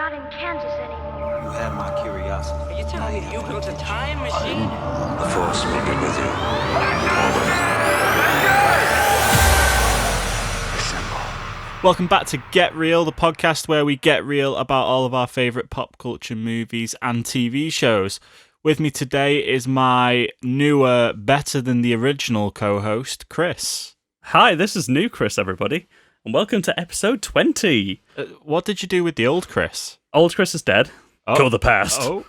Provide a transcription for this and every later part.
not in Kansas anymore. You have my curiosity. Are you telling me you built a time machine? The Force will be with you. Assemble. Welcome back to Get Real, the podcast where we get real about all of our favourite pop culture movies and TV shows. With me today is my newer, better than the original co-host, Chris. Hi, this is new Chris, everybody, and welcome to episode 20. What did you do with the old Chris? Old Chris is dead. Oh. Kill the past. Oh.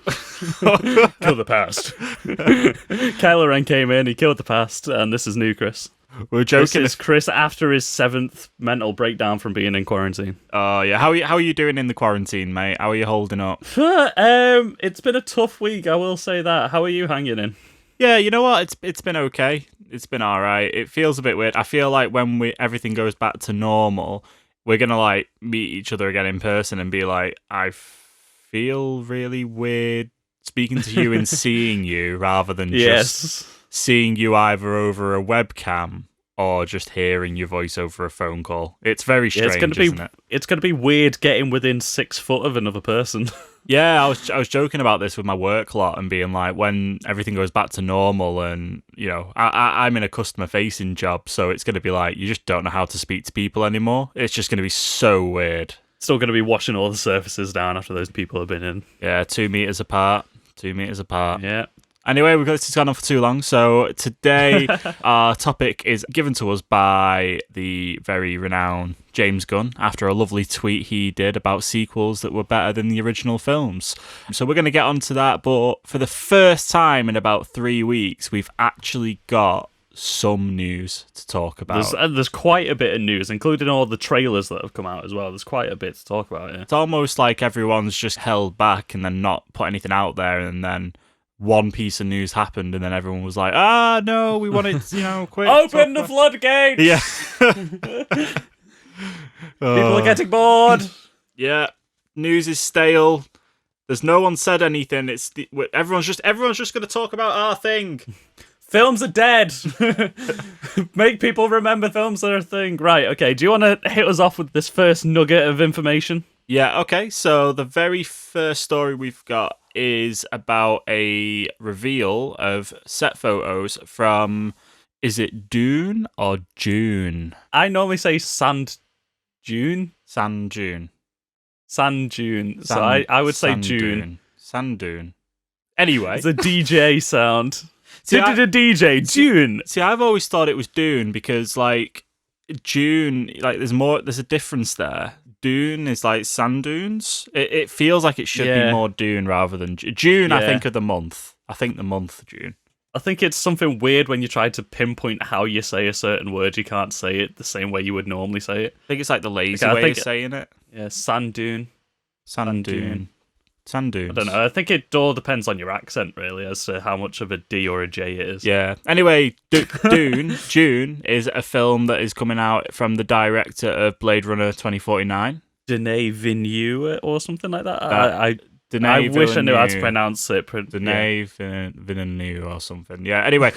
Kill the past. Kylo Ren came in, he killed the past, and this is new Chris. We're This joking. is Chris after his 7th mental breakdown from being in quarantine. Oh, yeah. How are you doing in the quarantine, mate? How are you holding up? It's been a tough week, I will say that. How are you hanging in? Yeah, you know what? It's been okay. It's been all right. It feels a bit weird. I feel like when everything goes back to normal, we're going to meet each other again in person and be like, I feel really weird speaking to you and seeing you rather than just seeing you either over a webcam or just hearing your voice over a phone call. It's very strange, isn't it? It's going to be weird getting within 6 foot of another person. Yeah, I was joking about this with my work lot and being like, when everything goes back to normal and, you know, I'm in a customer-facing job, so it's going to be like, you just don't know how to speak to people anymore. It's just going to be so weird. Still going to be washing all the surfaces down after those people have been in. Yeah, 2 meters apart. 2 meters apart. Yeah. Anyway, this has gone on for too long, so today our topic is given to us by the very renowned James Gunn after a lovely tweet he did about sequels that were better than the original films. So we're going to get onto that, but for the first time in about 3 weeks, we've actually got some news to talk about. There's quite a bit of news, including all the trailers that have come out as well. There's quite a bit to talk about, yeah. It's almost like everyone's just held back and then not put anything out there, and then one piece of news happened and then everyone was like, no, we want it, quick. Open the floodgates! Yeah. People are getting bored! Yeah. News is stale. There's no one said anything. Everyone's just going to talk about our thing. Films are dead! Make people remember films are a thing. Right, okay, do you want to hit us off with this first nugget of information? Yeah, okay. So the very first story we've got is about a reveal of set photos from, is it Dune or June? I normally say Sand Dune. Sand Dune. Sand Dune. So I would say Sand June. Dune. Sand Dune. Anyway. It's a DJ sound. See, DJ, June. See, I've always thought it was Dune because, June, there's a difference there. Dune is like sand dunes. It feels like it should be more Dune rather than June. Yeah. I think of the month. I think the month June. I think it's something weird when you try to pinpoint how you say a certain word. You can't say it the same way you would normally say it. I think it's like the lazy I way think of saying it. Yeah, sand dune. Sand dune. Sand dunes. I don't know. I think it all depends on your accent, really, as to how much of a D or a J it is. Yeah. Anyway, June is a film that is coming out from the director of Blade Runner 2049. Denis Villeneuve or something like that. I Denis wish I knew how to Villeneuve. pronounce it. Denis Villeneuve or something. Yeah, anyway,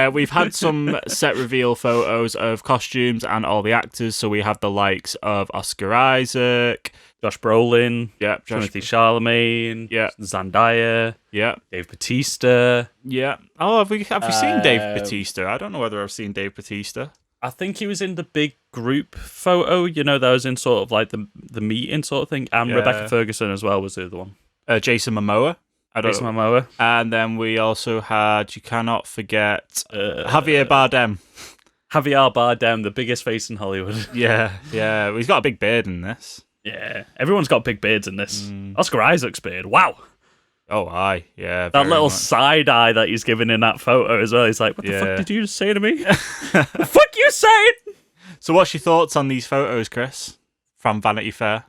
we've had some set reveal photos of costumes and all the actors. So we have the likes of Oscar Isaac, Josh Brolin, yeah, Timothy Chalamet, yeah, Zendaya, yeah, Dave Bautista. yeah. Oh, have we seen Dave Bautista? I don't know whether I've seen Dave Bautista. I think he was in the big group photo, that was in sort of like the meeting sort of thing. And Yeah. Rebecca Ferguson as well was the other one. Jason Momoa. Jason Momoa. And then we also had, you cannot forget, Javier Bardem. Javier Bardem, the biggest face in Hollywood. Yeah. He's got a big beard in this. Yeah, everyone's got big beards in this. Oscar Isaac's beard, wow. Oh, aye. Yeah. That very little much. side eye that he's giving in that photo as well. He's like, what the Yeah. fuck did you just say to me? The fuck you saying? So what's your thoughts on these photos, Chris, from Vanity Fair?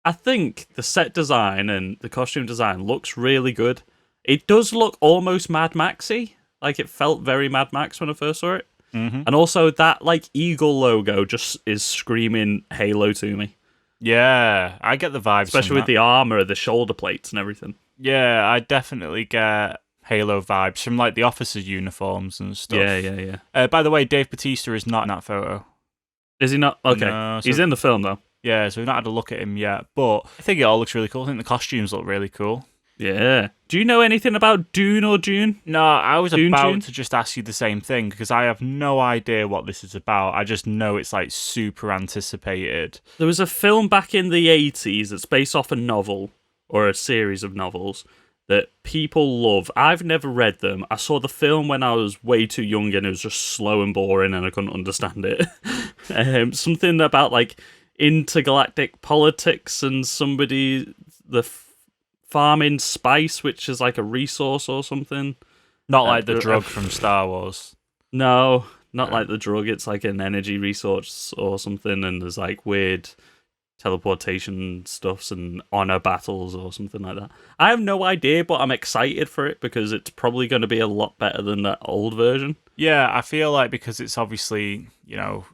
I think the set design and the costume design looks really good. It does look almost Mad Maxy. Like, it felt very Mad Max when I first saw it. Mm-hmm. And also that, eagle logo just is screaming Halo to me. Yeah, I get the vibes. Especially with the armor, the shoulder plates and everything. Yeah, I definitely get Halo vibes from the officers' uniforms and stuff. Yeah. By the way, Dave Bautista is not in that photo. Is he not? Okay. No, so- He's in the film, though. Yeah, so we've not had a look at him yet, but I think it all looks really cool. I think the costumes look really cool. Yeah. Do you know anything about Dune or June? No, I was Dune about June? to just ask you the same thing because I have no idea what this is about. I just know it's like super anticipated. There was a film back in the 80s that's based off a novel or a series of novels that people love. I've never read them. I saw the film when I was way too young and it was just slow and boring and I couldn't understand it. Something about like intergalactic politics and farming spice, which is like a resource or something. Not like the drug from Star Wars. No, not like the drug. It's like an energy resource or something, and there's like weird teleportation stuffs and honor battles or something like that. I have no idea, but I'm excited for it because it's probably going to be a lot better than that old version. Yeah, I feel like because it's obviously,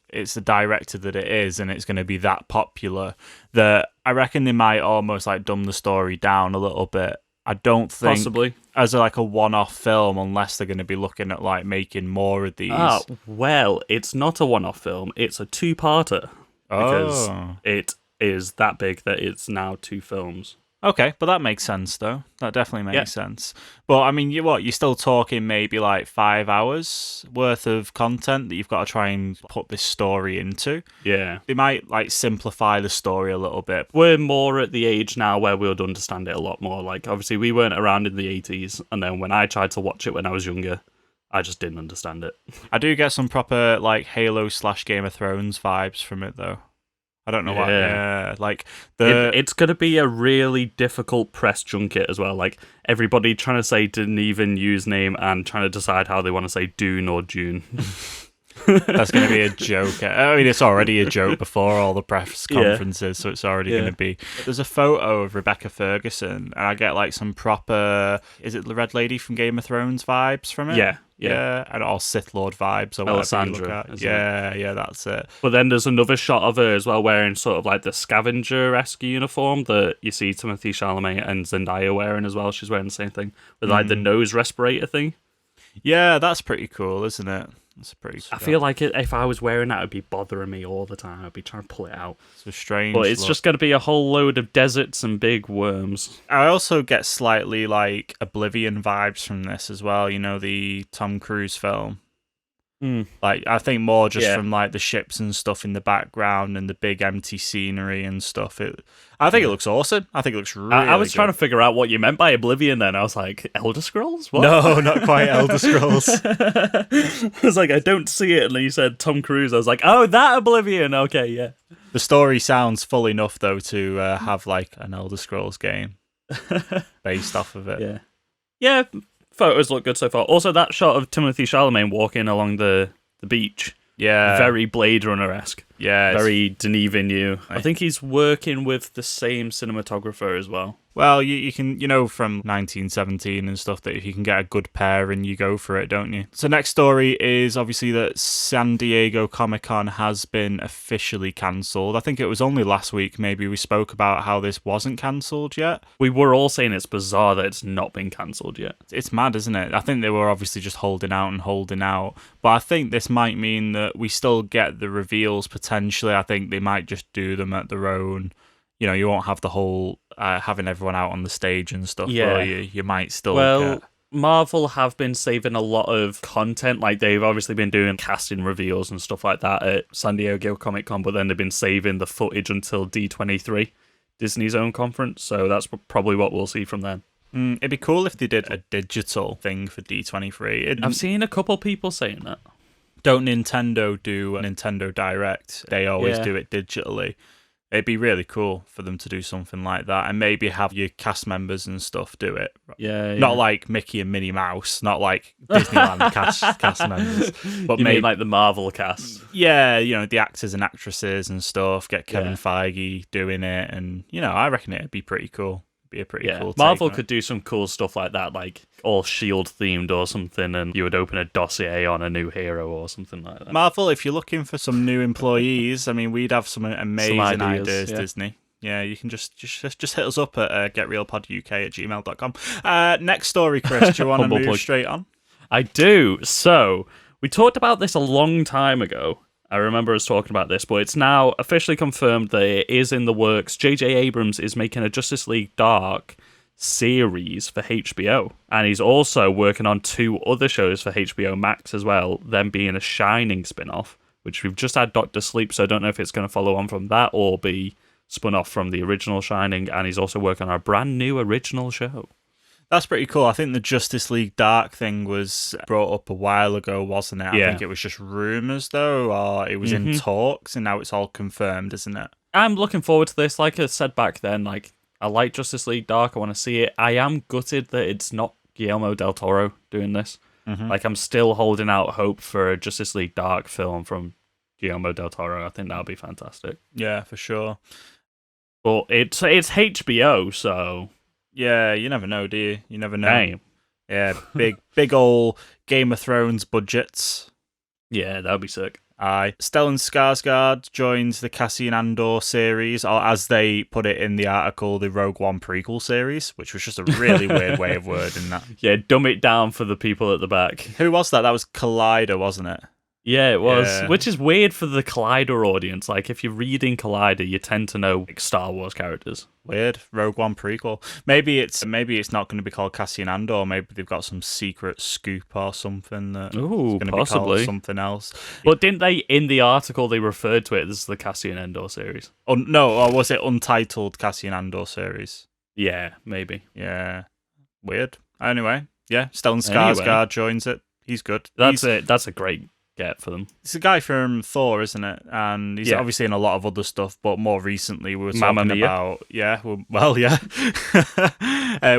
it's the director that it is and it's going to be that popular that I reckon they might almost like dumb the story down a little bit. I don't think Possibly. as a one-off film unless they're going to be looking at like making more of these. Oh, well, it's not a one-off film. It's a two-parter because it is that big that it's now 2 films. Okay, but that makes sense, though. That definitely makes sense. But, I mean, you're still talking maybe like 5 hours worth of content that you've got to try and put this story into. Yeah. They might, like, simplify the story a little bit. We're more at the age now where we would understand it a lot more. Like, obviously, we weren't around in the 80s, and then when I tried to watch it when I was younger, I just didn't understand it. I do get some proper, like, Halo/Game of Thrones vibes from it, though. I don't know why. Yeah, like it's going to be a really difficult press junket as well. Like everybody trying to say didn't even use name and trying to decide how they want to say Dune or June. That's going to be a joke. I mean, it's already a joke before all the press conferences, so it's already going to be. There's a photo of Rebecca Ferguson, and I get like some proper. Is it the Red Lady from Game of Thrones vibes from it? Yeah, and all Sith Lord vibes or whatever you look at. Yeah, that's it. But then there's another shot of her as well wearing sort of like the scavenger-esque uniform that you see Timothée Chalamet and Zendaya wearing as well. She's wearing the same thing with like the nose respirator thing. Yeah, that's pretty cool, isn't it? That's pretty cool. I feel like if I was wearing that, it'd be bothering me all the time. I'd be trying to pull it out. It's a strange But it's look. just going to be a whole load of deserts and big worms. I also get slightly like Oblivion vibes from this as well. The Tom Cruise film. Like I think more just from like the ships and stuff in the background and the big empty scenery and stuff. I think it looks awesome. I think it looks really I was trying to good. figure out what you meant by Oblivion then. I was like, Elder Scrolls? What? No, not quite Elder Scrolls. I was like, I don't see it. And then you said Tom Cruise. I was like, oh, that Oblivion. Okay, yeah. The story sounds full enough though to have like an Elder Scrolls game based off of it. Yeah, photos look good so far. Also, that shot of Timothée Chalamet walking along the beach. Yeah. Very Blade Runner-esque. Yeah. Very Denis Villeneuve. I think he's working with the same cinematographer as well. Well, you can, from 1917 and stuff, that if you can get a good pairing, you go for it, don't you? So next story is obviously that San Diego Comic-Con has been officially cancelled. I think it was only last week maybe we spoke about how this wasn't cancelled yet. We were all saying it's bizarre that it's not been cancelled yet. It's mad, isn't it? I think they were obviously just holding out. But I think this might mean that we still get the reveals potentially. I think they might just do them at their own. You won't have the whole having everyone out on the stage and stuff. Yeah. You might still Well, get... Marvel have been saving a lot of content. Like, they've obviously been doing casting reveals and stuff like that at San Diego Comic-Con, but then they've been saving the footage until D23, Disney's own conference. So that's probably what we'll see from them. It'd be cool if they did a digital thing for D23. I've seen a couple people saying that. Don't Nintendo do a Nintendo Direct? They always Yeah. do it digitally. It'd be really cool for them to do something like that and maybe have your cast members and stuff do it. Yeah. Not like Mickey and Minnie Mouse, not like Disneyland cast members. But You maybe mean like the Marvel cast? Yeah, the actors and actresses and stuff. Get Kevin Yeah. Feige doing it, and I reckon it'd be pretty cool. Be a pretty cool. Marvel take on could it. do some cool stuff like that, like all Shield themed or something, and you would open a dossier on a new hero or something like that. Marvel, if you're looking for some new employees, I mean, we'd have some amazing ideas, yeah. Disney. Yeah, you can just hit us up at getrealpoduk@gmail.com. Next story, Chris. Do you want to Humble move plug. straight on? I do. So we talked about this a long time ago I remember us talking about this, but it's now officially confirmed that it is in the works. J.J. Abrams is making a Justice League Dark series for HBO, and he's also working on 2 other shows for HBO Max as well, them being a Shining spin-off, which we've just had Doctor Sleep, so I don't know if it's going to follow on from that or be spun off from the original Shining, and he's also working on a brand new original show. That's pretty cool. I think the Justice League Dark thing was brought up a while ago, wasn't it? I think it was just rumours, though, or it was in talks, and now it's all confirmed, isn't it? I'm looking forward to this. Like I said back then, like, I like Justice League Dark. I want to see it. I am gutted that it's not Guillermo del Toro doing this. Like, I'm still holding out hope for a Justice League Dark film from Guillermo del Toro. I think that would be fantastic. Yeah, for sure. But it's HBO, so... Yeah, you never know, do you? You never know. Damn. Yeah, big old Game of Thrones budgets. Yeah, that would be sick. Aye. Stellan Skarsgård joins the Cassian Andor series, or as they put it in the article, the Rogue One prequel series, which was just a really weird way of wording that. Yeah, dumb it down for the people at the back. Who was that? That was Collider, wasn't it? Yeah, it was. Yeah. Which is weird for the Collider audience. Like, if you're reading Collider, you tend to know like, Star Wars characters. Weird. Rogue One prequel. Maybe it's not going to be called Cassian Andor. Maybe they've got some secret scoop or something that Ooh, going to be possibly. called something else. But didn't they, in the article, they referred to it as the Cassian Andor series? Oh, no, or was it Untitled Cassian Andor series? Yeah, maybe. Yeah. Weird. Anyway, yeah, Stellan Anyway. Skarsgård joins it. He's good. That's it. That's a great get for them. It's a guy from Thor, isn't it? And he's Yeah. obviously in a lot of other stuff, but more recently we were Mamma talking Mia. about... Yeah, well, yeah.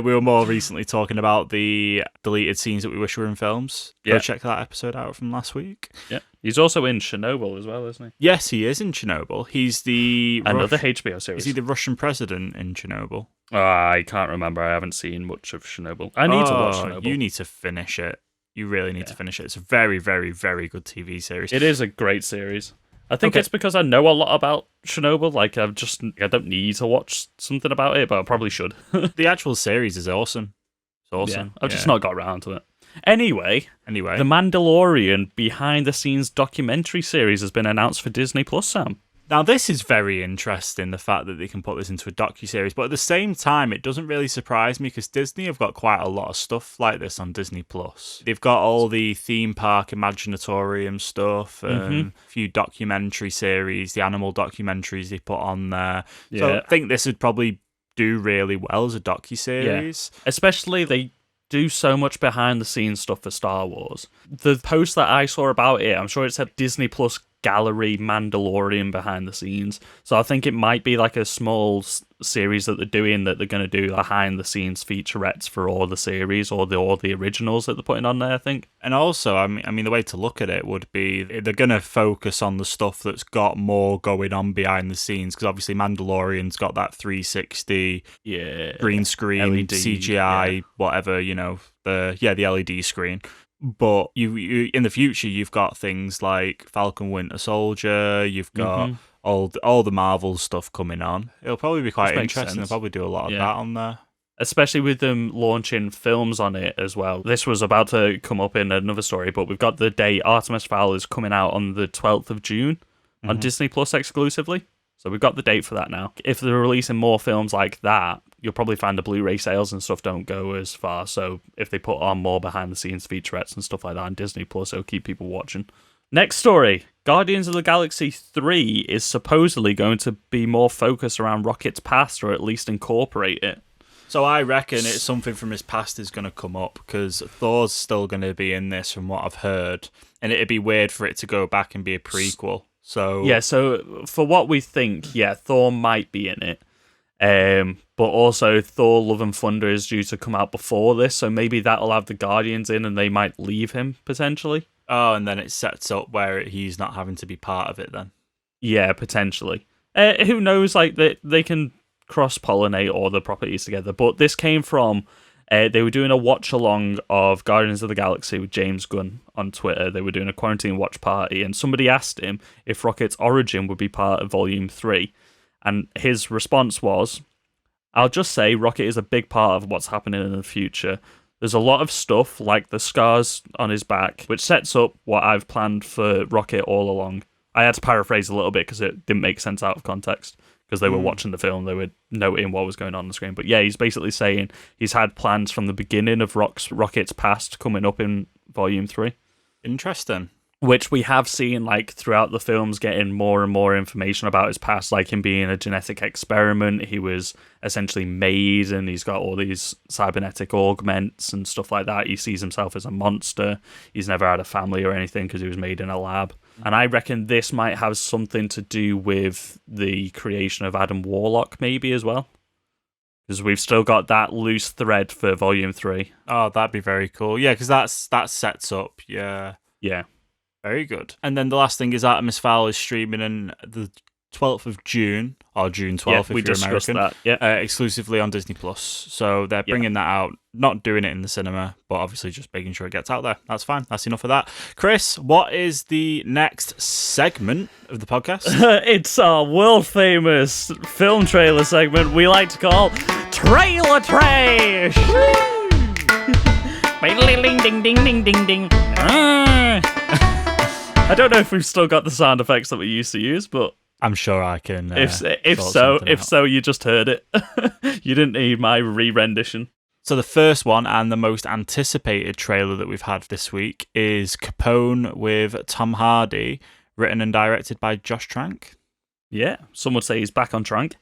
We were more recently talking about the deleted scenes that we wish were in films. Go Yeah. check that episode out from last week. Yeah. He's also in Chernobyl as well, isn't he? Yes, he is in Chernobyl. He's the... Another Rus- HBO Is series. he the Russian president in Chernobyl? I can't remember. I haven't seen much of Chernobyl. I need to watch Chernobyl. You need to finish it. You really need to finish it. It's a very, very, very good TV series. It is a great series. I think Okay. it's because I know a lot about Chernobyl. Like, I don't need to watch something about it, but I probably should. The actual series is awesome. It's awesome. I've just not got around to it. Anyway, Anyway, The Mandalorian behind-the-scenes documentary series has been announced for Disney Plus, Sam. now this is very interesting, the fact that they can put this into a docuseries, but at the same time, it doesn't really surprise me because Disney have got quite a lot of stuff like this on Disney Plus. They've got all the theme park Imaginatorium stuff, a few documentary series, the animal documentaries they put on there. So Yeah. I think this would probably do really well as a docuseries. Especially, they do so much behind-the-scenes stuff for Star Wars. The post that I saw about it, I'm sure it said Disney Plus Gallery Mandalorian behind the scenes. So I think it might be like a small series that they're doing that they're going to do behind the scenes featurettes for all the series or all the originals that they're putting on there, I think. And also, I mean, the way to look at it would be they're going to focus on the stuff that's got more going on behind the scenes because obviously Mandalorian's got that 360 Yeah. green screen, LED, CGI, yeah. whatever, the LED screen. But you in the future, you've got things like Falcon Winter Soldier, you've got all the Marvel stuff coming on. It'll probably be quite Which makes interesting. sense. They'll probably do a lot of Yeah. that on there. Especially with them launching films on it as well. This was about to come up in another story, but we've got the date Artemis Fowl is coming out on the 12th of June on Disney Plus exclusively. So we've got the date for that now. If they're releasing more films like that, you'll probably find the Blu-ray sales and stuff don't go as far. So if they put on more behind-the-scenes featurettes and stuff like that on Disney Plus, it'll keep people watching. Next story. Guardians of the Galaxy 3 is supposedly going to be more focused around Rocket's past, or at least incorporate it. So I reckon it's something from his past is going to come up because Thor's still going to be in this from what I've heard. And it'd be weird for it to go back and be a prequel. So Yeah, so for what we think, yeah, Thor might be in it. But also Thor Love and Thunder is due to come out before this, so maybe that'll have the Guardians in and they might leave him, potentially. Oh, and then it sets up where he's not having to be part of it then. Yeah, potentially. Who knows, like, they can cross-pollinate all the properties together, but this came from... they were doing a watch-along of Guardians of the Galaxy with James Gunn on Twitter. They were doing a quarantine watch party, and somebody asked him if Rocket's origin would be part of Volume 3. And his response was, I'll just say Rocket is a big part of what's happening in the future. There's a lot of stuff, like the scars on his back, which sets up what I've planned for Rocket all along. I had to paraphrase a little bit because it didn't make sense out of context because they were watching the film, they were noting what was going on the screen. But yeah, he's basically saying he's had plans from the beginning of Rocket's past coming up in Volume 3. Interesting. Which we have seen like throughout the films, getting more and more information about his past, like him being a genetic experiment. He was essentially made, and he's got all these cybernetic augments and stuff like that. He sees himself as a monster. He's never had a family or anything because he was made in a lab. And I reckon this might have something to do with the creation of Adam Warlock, maybe as well, because we've still got that loose thread for Volume 3. Oh, that'd be very cool. Yeah, because that sets up. Yeah. Very good. And then the last thing is Artemis Fowl is streaming on the 12th of June, or June 12th if you're American, that. Yeah. Exclusively on Disney+. So they're bringing that out, not doing it in the cinema, but obviously just making sure it gets out there. That's fine. That's enough of that. Chris, what is the next segment of the podcast? It's our world-famous film trailer segment we like to call Trailer Trash! Ding, ding, ding, ding, ding, ding. I don't know if we've still got the sound effects that we used to use, but I'm sure I can. If so, you just heard it. You didn't need my re-rendition. So the first one and the most anticipated trailer that we've had this week is Capone with Tom Hardy, written and directed by Josh Trank. Yeah, some would say he's back on Trank.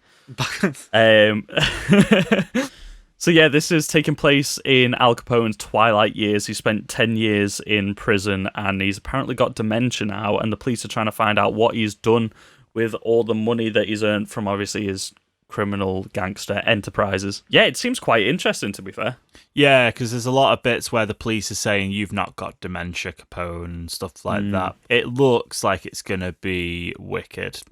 So yeah, this is taking place in Al Capone's twilight years. He spent 10 years in prison, and he's apparently got dementia now, and the police are trying to find out what he's done with all the money that he's earned from, obviously, his criminal gangster enterprises. Yeah, it seems quite interesting, to be fair. Yeah, because there's a lot of bits where the police are saying, you've not got dementia, Capone, and stuff like that. It looks like it's going to be wicked.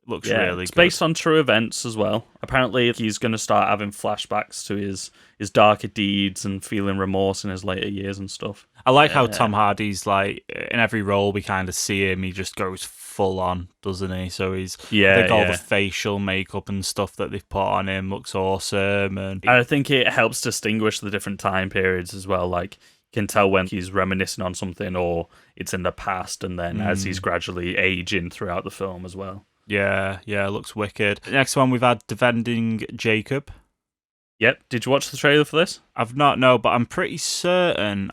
Looks really good. It's based on true events as well. Apparently, he's going to start having flashbacks to his darker deeds and feeling remorse in his later years and stuff. I like how Tom Hardy's like, in every role we kind of see him, he just goes full on, doesn't he? So he's all the facial makeup and stuff that they've put on him looks awesome. And I think it helps distinguish the different time periods as well. Like, you can tell when he's reminiscing on something or it's in the past, and then as he's gradually aging throughout the film as well. Yeah, looks wicked. Next one, we've had Defending Jacob. Yep. Did you watch the trailer for this? I've not, no, but I'm pretty certain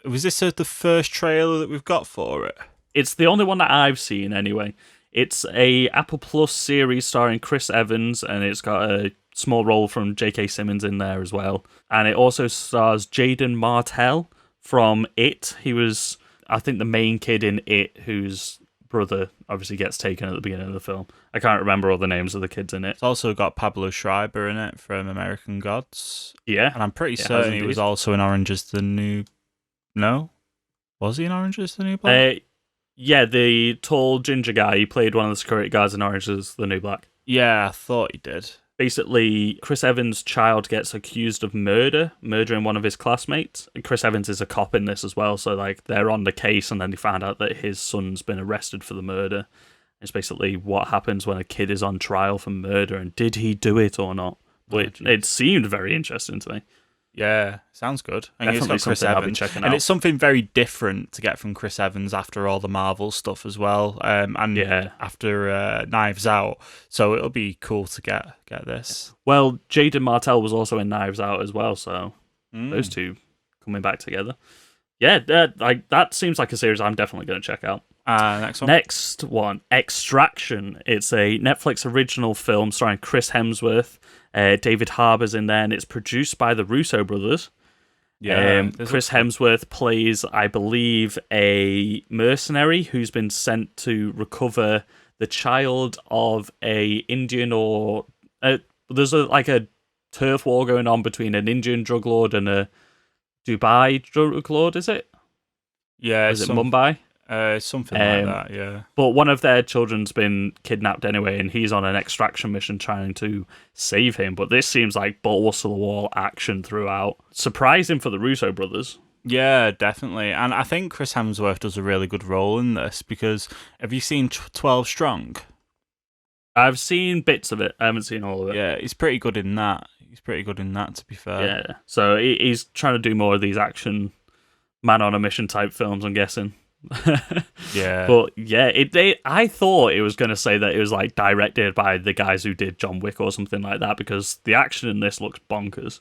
Was this the first trailer that we've got for it? It's the only one that I've seen, anyway. It's a Apple Plus series starring Chris Evans, and it's got a small role from J.K. Simmons in there as well. And it also stars Jaden Martell from It. He was, I think, the main kid in It, whose brother obviously gets taken at the beginning of the film. I can't remember all the names of the kids in it. It's also got Pablo Schreiber in it from American Gods. Yeah. And I'm pretty certain he was also in Orange is the New... No? Was he in Orange is the New Black? Yeah, the tall ginger guy. He played one of the security guards in Orange is the New Black. Yeah, I thought he did. Basically, Chris Evans' child gets accused of murdering one of his classmates. And Chris Evans is a cop in this as well, so like they're on the case, and then they find out that his son's been arrested for the murder. It's basically what happens when a kid is on trial for murder, and did he do it or not? But it seemed very interesting to me. Yeah, sounds good. And Definitely it's got Chris something I'll be Evans, checking and out. it's something very different to get from Chris Evans after all the Marvel stuff as well, and after Knives Out. So it'll be cool to get this. Well, Jaden Martell was also in Knives Out as well, so those two coming back together. Yeah, that seems like a series I'm definitely going to check out. Next one, Extraction. It's a Netflix original film starring Chris Hemsworth. David Harbour's in there, and it's produced by the Russo brothers. Yeah, Chris Hemsworth plays, I believe, a mercenary who's been sent to recover the child of a Indian or... there's a turf war going on between an Indian drug lord and a Dubai drug lord, is it? Yeah. Is it Mumbai? Something like that, yeah. But one of their children's been kidnapped anyway, and he's on an extraction mission trying to save him. But this seems like balls to the wall action throughout. Surprising for the Russo brothers. Yeah, definitely. And I think Chris Hemsworth does a really good role in this, because have you seen 12 Strong? I've seen bits of it. I haven't seen all of it. Yeah, he's pretty good in that. To be fair. Yeah. So he's trying to do more of these action man on a mission type films, I'm guessing. Yeah. But yeah, I thought it was going to say that it was like directed by the guys who did John Wick or something like that, because the action in this looks bonkers.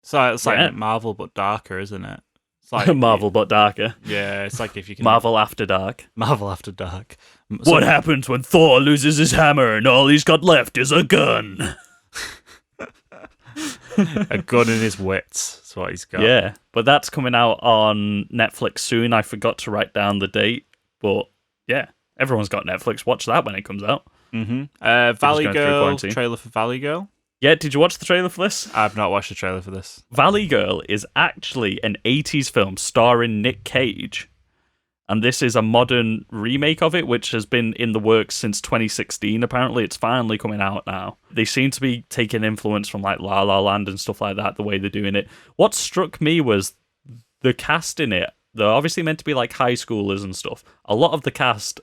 So it's like Yeah. Marvel but darker, isn't it? It's like Marvel, but darker. Yeah, it's like if you can Marvel After Dark. Marvel After Dark. What happens when Thor loses his hammer and all he's got left is a gun? A gun in his wits. That's what he's got. Yeah, but that's coming out on Netflix soon. I forgot to write down the date, but yeah, everyone's got Netflix. Watch that when it comes out. Valley going through Girl quarantine. trailer for Valley Girl. Yeah, did you watch the trailer for this? I've not watched the trailer for this. Valley Girl is actually an 80s film starring Nick Cage. And this is a modern remake of it, which has been in the works since 2016. Apparently, it's finally coming out now. They seem to be taking influence from like La La Land and stuff like that, the way they're doing it. What struck me was the cast in it. They're obviously meant to be like high schoolers and stuff. A lot of the cast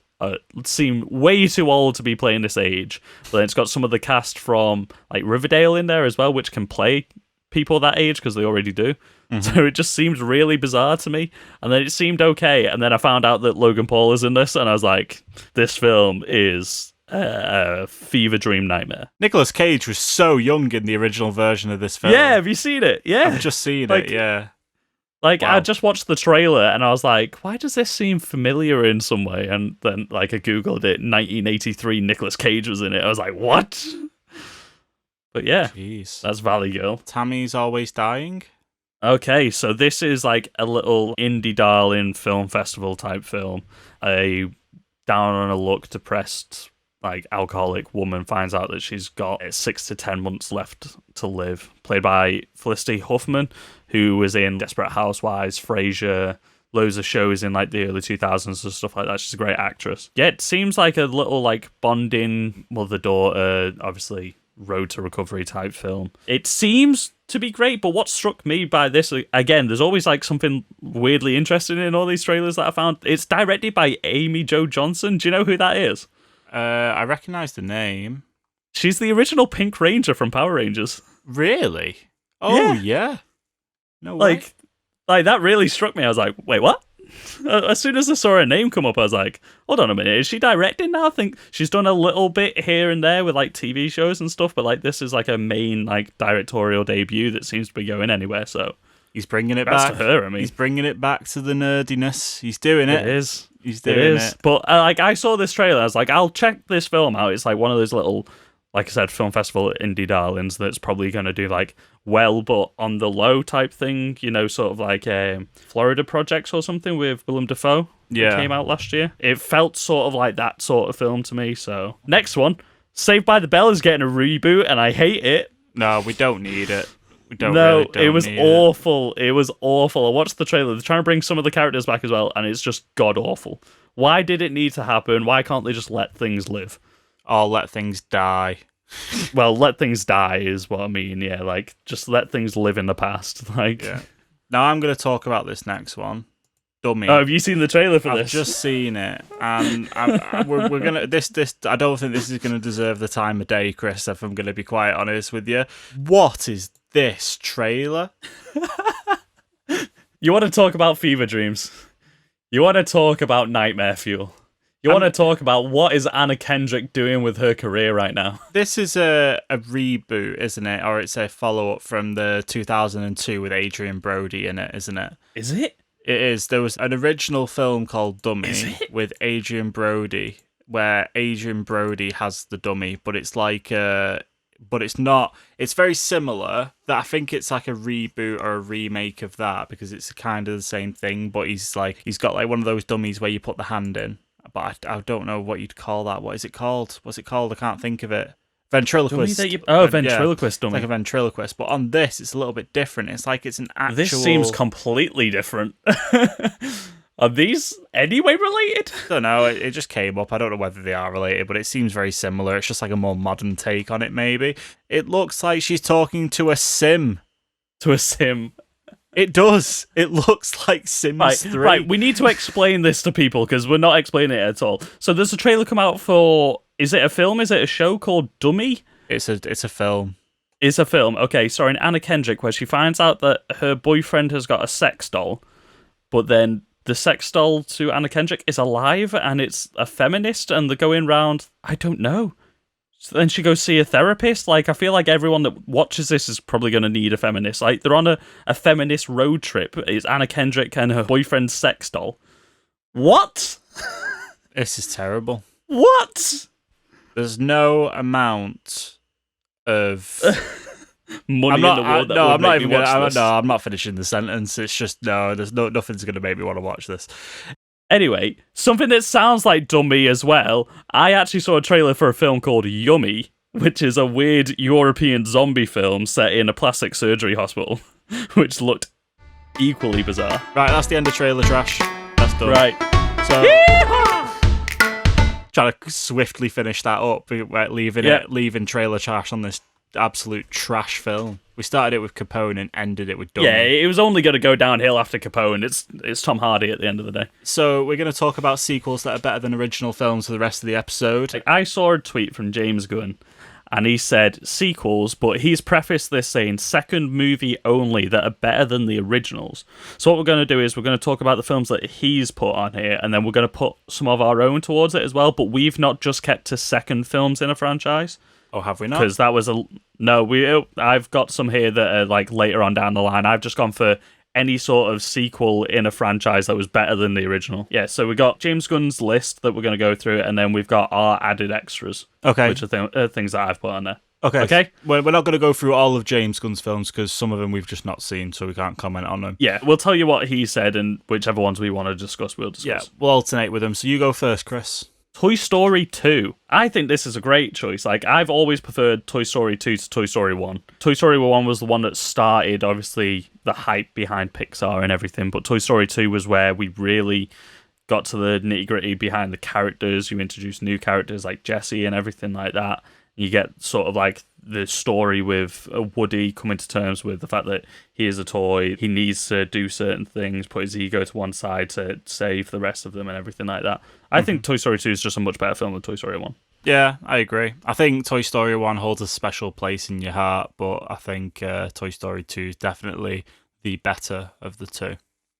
seem way too old to be playing this age. But then it's got some of the cast from like Riverdale in there as well, which can play people that age because they already do. So it just seemed really bizarre to me. And then it seemed okay. And then I found out that Logan Paul is in this, and I was like, this film is a fever dream nightmare. Nicolas Cage was so young in the original version of this film. Yeah, have you seen it? Yeah. I've just seen Like- it, yeah. Like, Wow. I just watched the trailer and I was like, why does this seem familiar in some way? And then, like, I Googled it, 1983, Nicolas Cage was in it. I was like, what? But yeah, Jeez. that's Valley Girl. Tammy's Always Dying? Okay, so this is like a little indie darling film festival type film. A down on a luck, depressed, like alcoholic woman finds out that she's got 6 to 10 months left to live. Played by Felicity Huffman, who was in Desperate Housewives, Frasier, loads of shows in like the early 2000s and stuff like that. She's a great actress. Yeah, it seems like a little like bonding mother-daughter, obviously road to recovery type film. It seems to be great, but what struck me by this, again, there's always like something weirdly interesting in all these trailers that I found. It's directed by Amy Jo Johnson. Do you know who that is? I recognise the name. She's the original Pink Ranger from Power Rangers. Really? Oh, Yeah. yeah. No way. Like that really struck me. I was like, wait, what? As soon as I saw her name come up, I was like, hold on a minute, is she directing now? I think she's done a little bit here and there with like TV shows and stuff, but like this is like a main like directorial debut that seems to be going anywhere. So He's bringing it that's back. to her. I mean, He's bringing it back to the nerdiness. He's doing it. it is. He's It doing is. it. But like I saw this trailer, I was like, I'll check this film out. It's like one of those little, like I said, film festival indie darlings that's probably going to do like well, but on the low type thing, you know, sort of like Florida Projects or something with Willem Dafoe. Yeah. That came out last year. It felt sort of like that sort of film to me. So next one, Saved by the Bell is getting a reboot, and I hate it. No, we don't need it. We don't No, really don't it was need awful. It was awful. I watched the trailer. They're trying to bring some of the characters back as well, and it's just god awful. Why did it need to happen? Why can't they just let things live? Or let things die. Well, let things die is what I mean. Yeah, like just let things live in the past. Like, Yeah. Now I'm going to talk about this next one. Dummy. oh, have you seen the trailer for I've this? just seen it, and we're gonna this. I don't think this is gonna deserve the time of day, Chris. If I'm gonna be quite honest with you, what is this trailer? You want to talk about fever dreams? You want to talk about nightmare fuel? You want to talk about what is Anna Kendrick doing with her career right now? This is a reboot, isn't it? Or it's a follow up from the 2002 with Adrian Brody in it, isn't it? Is it? It is. There was an original film called Dummy Is it? with Adrian Brody, where Adrian Brody has the dummy, but it's like but it's not. It's very similar. That I think it's like a reboot or a remake of that because it's kind of the same thing. But he's got like one of those dummies where you put the hand in. But I don't know what you'd call that. What is it called? What's it called? I can't think of it. Ventriloquist. Ventriloquist Yeah, dummy. it's like a ventriloquist. But on this, it's a little bit different. It's like it's an actual. This seems completely different. Are these anyway related? I don't know. It just came up. I don't know whether they are related, but it seems very similar. It's just like a more modern take on it, maybe. It looks like she's talking to a sim. To a sim. It does. It looks like Sims 3. Right, we need to explain this to people because we're not explaining it at all. So there's a trailer come out for, is it a film? Is it a show called Dummy? It's a film. It's a film, okay, starring Anna Kendrick, where she finds out that her boyfriend has got a sex doll, but then the sex doll to Anna Kendrick is alive and it's a feminist and they're going round, I don't know. So then she goes see a therapist. Like, I feel like everyone that watches this is probably going to need a feminist. Like, they're on a feminist road trip. It's Anna Kendrick and her boyfriend's sex doll. What? This is terrible. What? There's no amount of Money in the world that no, would I'm not make even me watch gonna. this. No, I'm not finishing the sentence. It's just no. There's nothing's gonna make me want to watch this. Anyway, something that sounds like Dummy as well. I actually saw a trailer for a film called Yummy, which is a weird European zombie film set in a plastic surgery hospital, which looked equally bizarre. Right, that's the end of trailer trash. That's done. Right. So trying to swiftly finish that up, leaving trailer trash on this absolute trash film. We started it with Capone and ended it with Dummy. Yeah, it was only going to go downhill after Capone. It's Tom Hardy at the end of the day. So we're going to talk about sequels that are better than original films for the rest of the episode. I saw a tweet from James Gunn, and he said sequels, but he's prefaced this saying second movie only that are better than the originals. So what we're going to do is we're going to talk about the films that he's put on here, and then we're going to put some of our own towards it as well, but we've not just kept to second films in a franchise. Oh, have we not? Because that was I've got some here that are like later on down the line. I've just gone for any sort of sequel in a franchise that was better than the original. Yeah, so we got James Gunn's list that we're going to go through, and then we've got our added extras. Okay. Which are things that I've put on there. Okay. We're not going to go through all of James Gunn's films because some of them we've just not seen, so we can't comment on them. Yeah, we'll tell you what he said, and whichever ones we want to discuss, we'll discuss. Yeah, we'll alternate with them. So you go first, Chris. Toy Story 2. I think this is a great choice. Like, I've always preferred Toy Story 2 to Toy Story 1. Toy Story 1 was the one that started, obviously, the hype behind Pixar and everything, but Toy Story 2 was where we really got to the nitty-gritty behind the characters. You introduce new characters like Jessie and everything like that. You get sort of like the story with Woody coming to terms with the fact that he is a toy, he needs to do certain things, put his ego to one side to save the rest of them and everything like that. I think Toy Story 2 is just a much better film than Toy Story 1. Yeah, I agree. I think Toy Story 1 holds a special place in your heart, but I think Toy Story 2 is definitely the better of the two.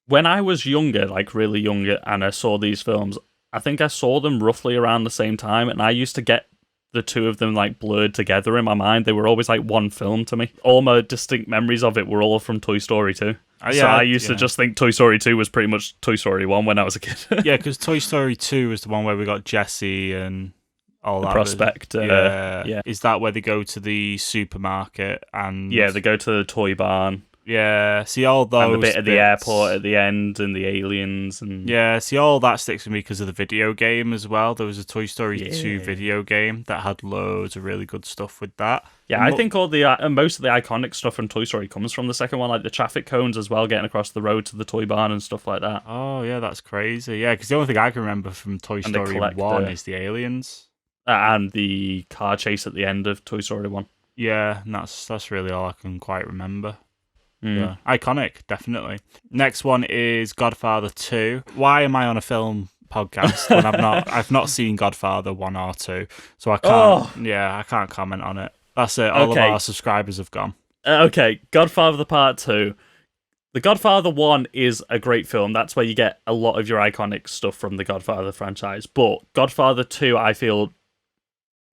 When I was younger, like really younger, and I saw these films, I think I saw them roughly around the same time, and I used to get the two of them like blurred together in my mind. They were always like one film to me. All my distinct memories of it were all from Toy Story 2. So I used to just think Toy Story 2 was pretty much Toy Story 1 when I was a kid. Yeah, because Toy Story 2 was the one where we got Jessie and all the that. Prospector. Yeah. Is that where they go to the supermarket and... Yeah, they go to the toy barn. Yeah, see all those and the bit at the bits. airport at the end and the aliens and Yeah, see all that sticks with me because of the video game as well. There was a Toy Story 2 video game that had loads of really good stuff with that. Yeah, I think all the most of the iconic stuff from Toy Story comes from the second one, like the traffic cones as well, getting across the road to the toy barn and stuff like that. Oh yeah, that's crazy. Yeah, because the only thing I can remember from Toy Story 1 is the aliens. And the car chase at the end of Toy Story 1. Yeah, and that's really all I can quite remember. Mm. Yeah. Iconic, definitely. Next one is Godfather 2. Why am I on a film podcast when I've not seen Godfather 1 or 2, so I can't I can't comment on it. That's it. All of our subscribers have gone. Okay, Godfather the Part 2. The Godfather 1 is a great film. That's where you get a lot of your iconic stuff from the Godfather franchise. But Godfather 2, I feel,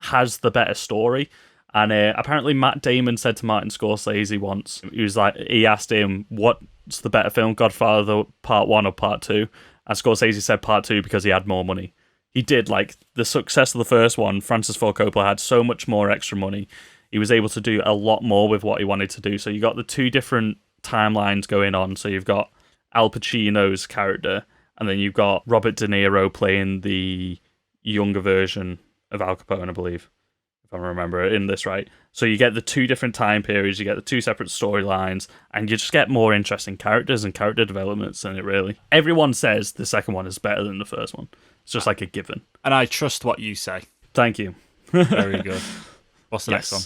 has the better story. And apparently Matt Damon said to Martin Scorsese once, he asked him, what's the better film, Godfather Part 1 or Part 2? And Scorsese said Part 2 because he had more money. He did, like, the success of the first one, Francis Ford Coppola had so much more extra money. He was able to do a lot more with what he wanted to do. So you got the two different timelines going on. So you've got Al Pacino's character, and then you've got Robert De Niro playing the younger version of Al Capone, I believe, if I remember in this right. So you get the two different time periods, you get the two separate storylines, and you just get more interesting characters and character developments in it, really. Everyone says the second one is better than the first one. It's just like a given. And I trust what you say. Thank you. Very good. What's the next one?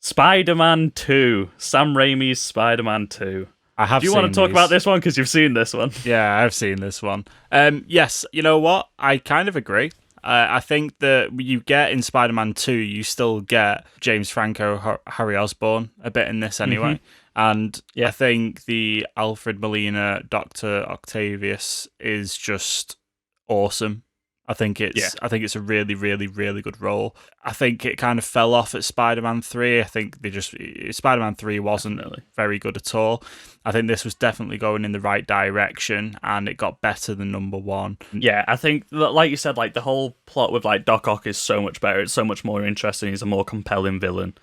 Spider-Man 2. Sam Raimi's Spider-Man 2. Do you want to talk about this one? Because you've seen this one. Yeah, I've seen this one. Yes, you know what? I kind of agree. I think that you get in Spider-Man 2, you still get James Franco, Harry Osborn a bit in this anyway. And I think the Alfred Molina Dr. Octavius is just awesome. I think it's a really, really, really good role. I think it kind of fell off at Spider-Man 3. I think Spider-Man 3 wasn't very good at all. I think this was definitely going in the right direction, and it got better than number 1. Yeah, I think, like you said, like the whole plot with like Doc Ock is so much better. It's so much more interesting. He's a more compelling villain,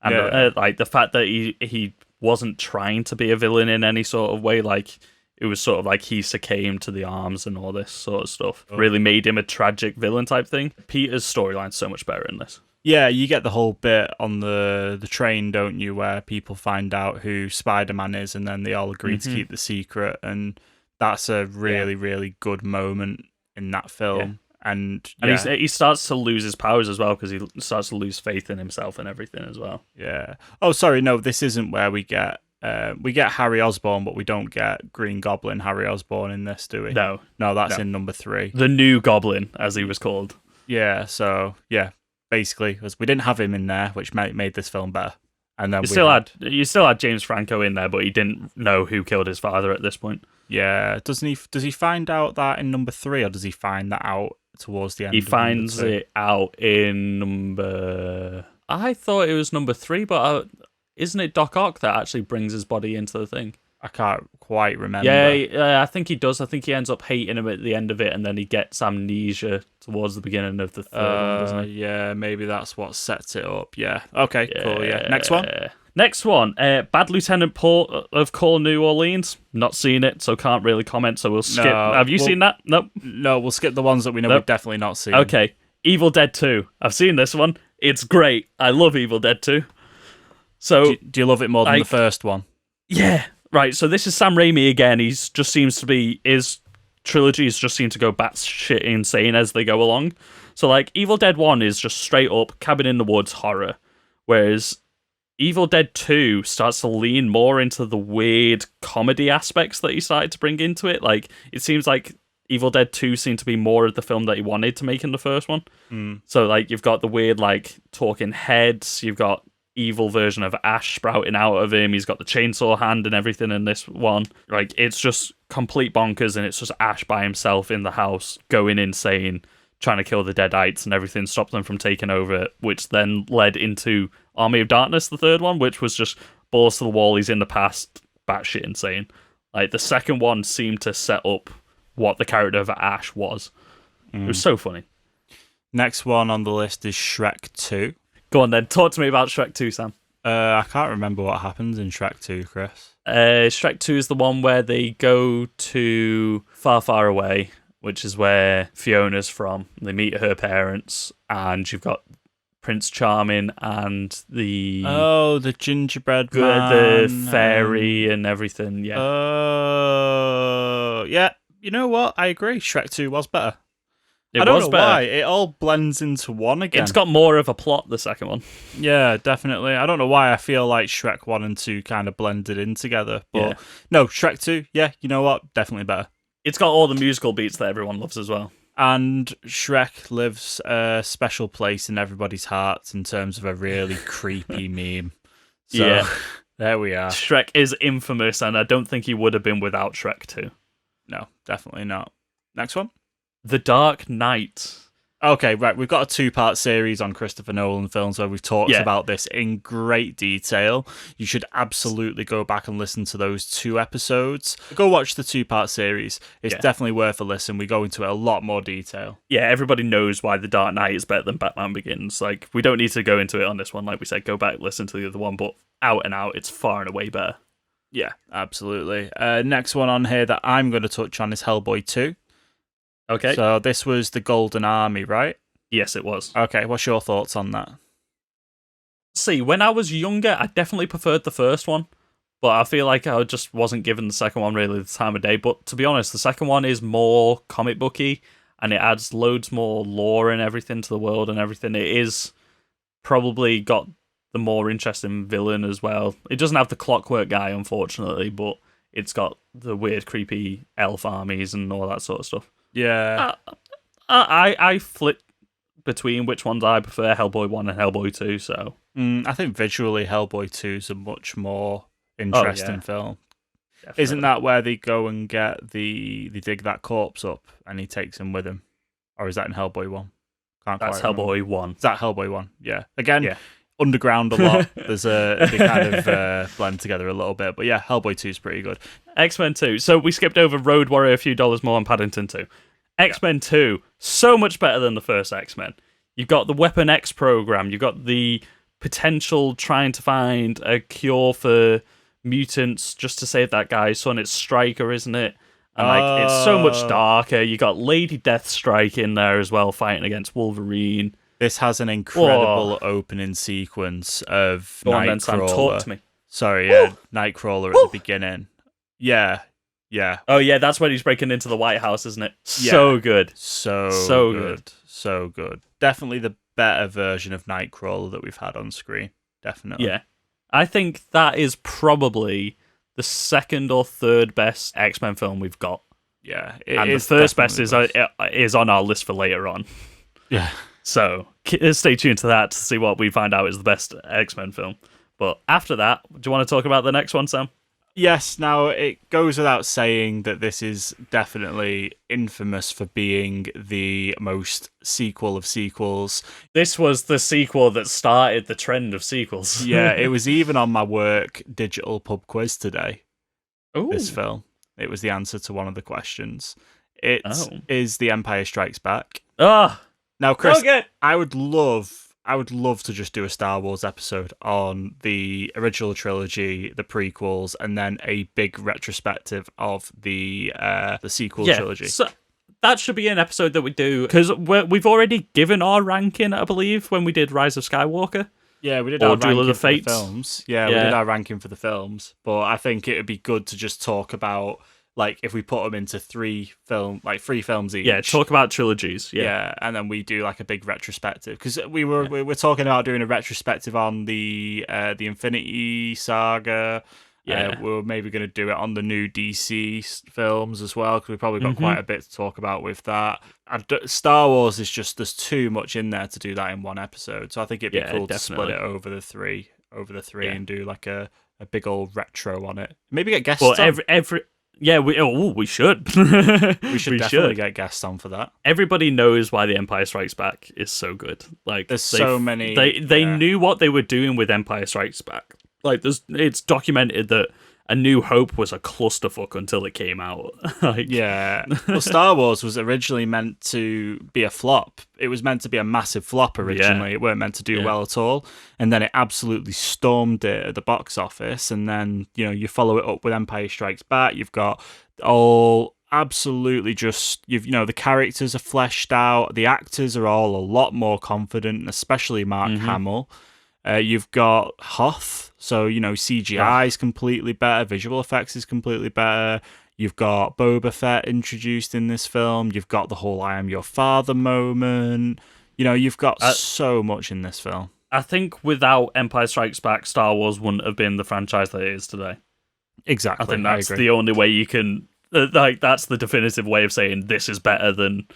and like the fact that he wasn't trying to be a villain in any sort of way, like. It was sort of like he succumbed to the arms and all this sort of stuff. Really made him a tragic villain type thing. Peter's storyline's so much better in this. Yeah, you get the whole bit on the train, don't you, where people find out who Spider-Man is and then they all agree to keep the secret. And that's a really, really good moment in that film. Yeah. And he starts to lose his powers as well because he starts to lose faith in himself and everything as well. Yeah. Oh, sorry, no, this isn't where we get Harry Osborn, but we don't get Green Goblin Harry Osborn in this, do we? No, that's in number 3. The new Goblin, as he was called. Yeah, so basically, because we didn't have him in there, which made this film better. And then you still had James Franco in there, but he didn't know who killed his father at this point. Yeah, does he find out that in number 3, or does he find that out towards the end? He finds it out in number. I thought it was number 3, but. Isn't it Doc Ock that actually brings his body into the thing? I can't quite remember. Yeah, I think he does. I think he ends up hating him at the end of it, and then he gets amnesia towards the beginning of the third one, doesn't he? Yeah, maybe that's what sets it up. Yeah. Okay, cool, yeah. Next one? Next one. Bad Lieutenant Paul of Call New Orleans. Not seen it, so can't really comment, so we'll skip. Have you seen that? Nope. No, we'll skip the ones that we know we've definitely not seen. Okay. Evil Dead 2. I've seen this one. It's great. I love Evil Dead 2. So, do you love it more than the first one? Yeah, right. So this is Sam Raimi again. His trilogies just seem to go batshit insane as they go along. So like Evil Dead 1 is just straight up cabin in the woods horror, whereas Evil Dead 2 starts to lean more into the weird comedy aspects that he started to bring into it. Like it seems like Evil Dead 2 seemed to be more of the film that he wanted to make in the first one. So like you've got the weird like talking heads, you've got evil version of Ash sprouting out of him. He's got the chainsaw hand and everything in this one. Like it's just complete bonkers, and it's just Ash by himself in the house going insane, trying to kill the Deadites and everything, stop them from taking over, which then led into Army of Darkness, the third one, which was just balls to the wall. He's in the past, batshit insane. Like the second one seemed to set up what the character of Ash was. It was so funny. Next one on the list is Shrek 2. Go on then, talk to me about Shrek 2, Sam. I can't remember what happens in Shrek 2, Chris. Shrek 2 is the one where they go to Far, Far Away, which is where Fiona's from. They meet her parents, and you've got Prince Charming and the... Oh, the gingerbread man. The fairy and everything, yeah. Oh, yeah. You know what? I agree. Shrek 2 was better. I don't know why. It all blends into one again. It's got more of a plot, the second one. Yeah, definitely. I don't know why I feel like Shrek 1 and 2 kind of blended in together. But no, Shrek 2, yeah, you know what? Definitely better. It's got all the musical beats that everyone loves as well. And Shrek lives a special place in everybody's hearts in terms of a really creepy meme. So, there we are. Shrek is infamous, and I don't think he would have been without Shrek 2. No, definitely not. Next one? The Dark Knight. Okay, right. We've got a 2-part series on Christopher Nolan films where we've talked about this in great detail. You should absolutely go back and listen to those 2 episodes. Go watch the 2-part series. It's definitely worth a listen. We go into it a lot more detail. Yeah, everybody knows why The Dark Knight is better than Batman Begins. Like, we don't need to go into it on this one. Like we said, go back, listen to the other one, but out and out, it's far and away better. Yeah, absolutely. Next one on here that I'm going to touch on is Hellboy 2. Okay. So this was the Golden Army, right? Yes, it was. Okay, what's your thoughts on that? See, when I was younger, I definitely preferred the first one, but I feel like I just wasn't given the second one really the time of day. But to be honest, the second one is more comic booky, and it adds loads more lore and everything to the world and everything. It is probably got the more interesting villain as well. It doesn't have the Clockwork guy, unfortunately, but it's got the weird, creepy elf armies and all that sort of stuff. Yeah. I flipped between which ones I prefer, Hellboy 1 and Hellboy 2, so... I think visually Hellboy 2 is a much more interesting film. Definitely. Isn't that where they go and get they dig that corpse up and he takes him with him? Or is that in Hellboy 1? That's quite remember. Hellboy 1. Is that Hellboy 1? Yeah. Again, Yeah. underground a lot. They kind of blend together a little bit. But yeah, Hellboy 2 is pretty good. X-Men 2. So we skipped over Road Warrior, a few dollars more, and Paddington 2. X-Men 2, so much better than the first X-Men. You've got the Weapon X program. You've got the potential trying to find a cure for mutants just to save that guy's son. It's Stryker, isn't it? And it's so much darker. You got Lady Deathstrike in there as well, fighting against Wolverine. This has an incredible opening sequence of Go on then, Sam, Nightcrawler. talk to me. Sorry, yeah, Nightcrawler at the beginning. Yeah. Oh yeah, that's when he's breaking into the White House, isn't it? Yeah. So good. So good. So good. Definitely the better version of Nightcrawler that we've had on screen. Definitely. Yeah. I think that is probably the second or third best X-Men film we've got. Yeah. And the first best is on our list for later on. Yeah. So stay tuned to that to see what we find out is the best X-Men film. But after that, do you want to talk about the next one, Sam? Yes, now it goes without saying that this is definitely infamous for being the most sequel of sequels. This was the sequel that started the trend of sequels. Yeah, it was even on my work digital pub quiz today. Ooh. This film. It was the answer to one of the questions. It is The Empire Strikes Back. Ah. Now, Chris, Okay. I would love to just do a Star Wars episode on the original trilogy, the prequels, and then a big retrospective of the sequel trilogy. So that should be an episode that we do, because we've already given our ranking, I believe, when we did Rise of Skywalker. Yeah, we did Or our Duel of ranking the for the Fates. films. Yeah, we did our ranking for the films. But I think it would be good to just talk about, like, if we put them into three films each. Yeah, talk about trilogies. Yeah, and then we do like a big retrospective, because we were talking about doing a retrospective on the Infinity Saga. Yeah, we're maybe going to do it on the new DC films as well, because we've probably got quite a bit to talk about with that. Star Wars is just, there's too much in there to do that in one episode, so I think it'd be cool to split it over the three, and do like a big old retro on it. Maybe get guests on. We should. We should definitely get guests on for that. Everybody knows why The Empire Strikes Back is so good. Like, there's so many. They knew what they were doing with Empire Strikes Back. Like, it's documented that A New Hope was a clusterfuck until it came out. Yeah. Well, Star Wars was originally meant to be a flop. It was meant to be a massive flop originally. Yeah. It weren't meant to do well at all. And then it absolutely stormed it at the box office. And then, you follow it up with Empire Strikes Back. You've got all absolutely just, the characters are fleshed out. The actors are all a lot more confident, especially Mark Hamill. You've got Hoth, so CGI is completely better, visual effects is completely better. You've got Boba Fett introduced in this film. You've got the whole "I am your father" moment. You've got so much in this film. I think without Empire Strikes Back, Star Wars wouldn't have been the franchise that it is today. Exactly, I think that's the only way you can. That's the definitive way of saying this is better than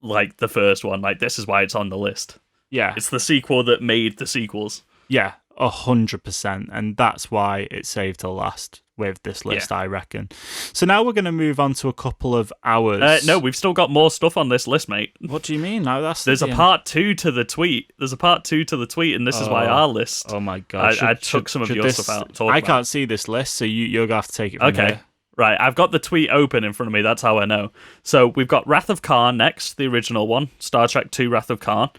the first one. This is why it's on the list. Yeah. It's the sequel that made the sequels. Yeah, 100%. And that's why it saved till last with this list, I reckon. So now we're going to move on to a couple of hours. No, we've still got more stuff on this list, mate. What do you mean? No, There's a part 2 to the tweet. And this is why our list. Oh my God. I took some of your stuff out. I can't see this list, so you're going to have to take it from here. Right, I've got the tweet open in front of me. That's how I know. So we've got Wrath of Khan next, the original one. Star Trek 2 Wrath of Khan.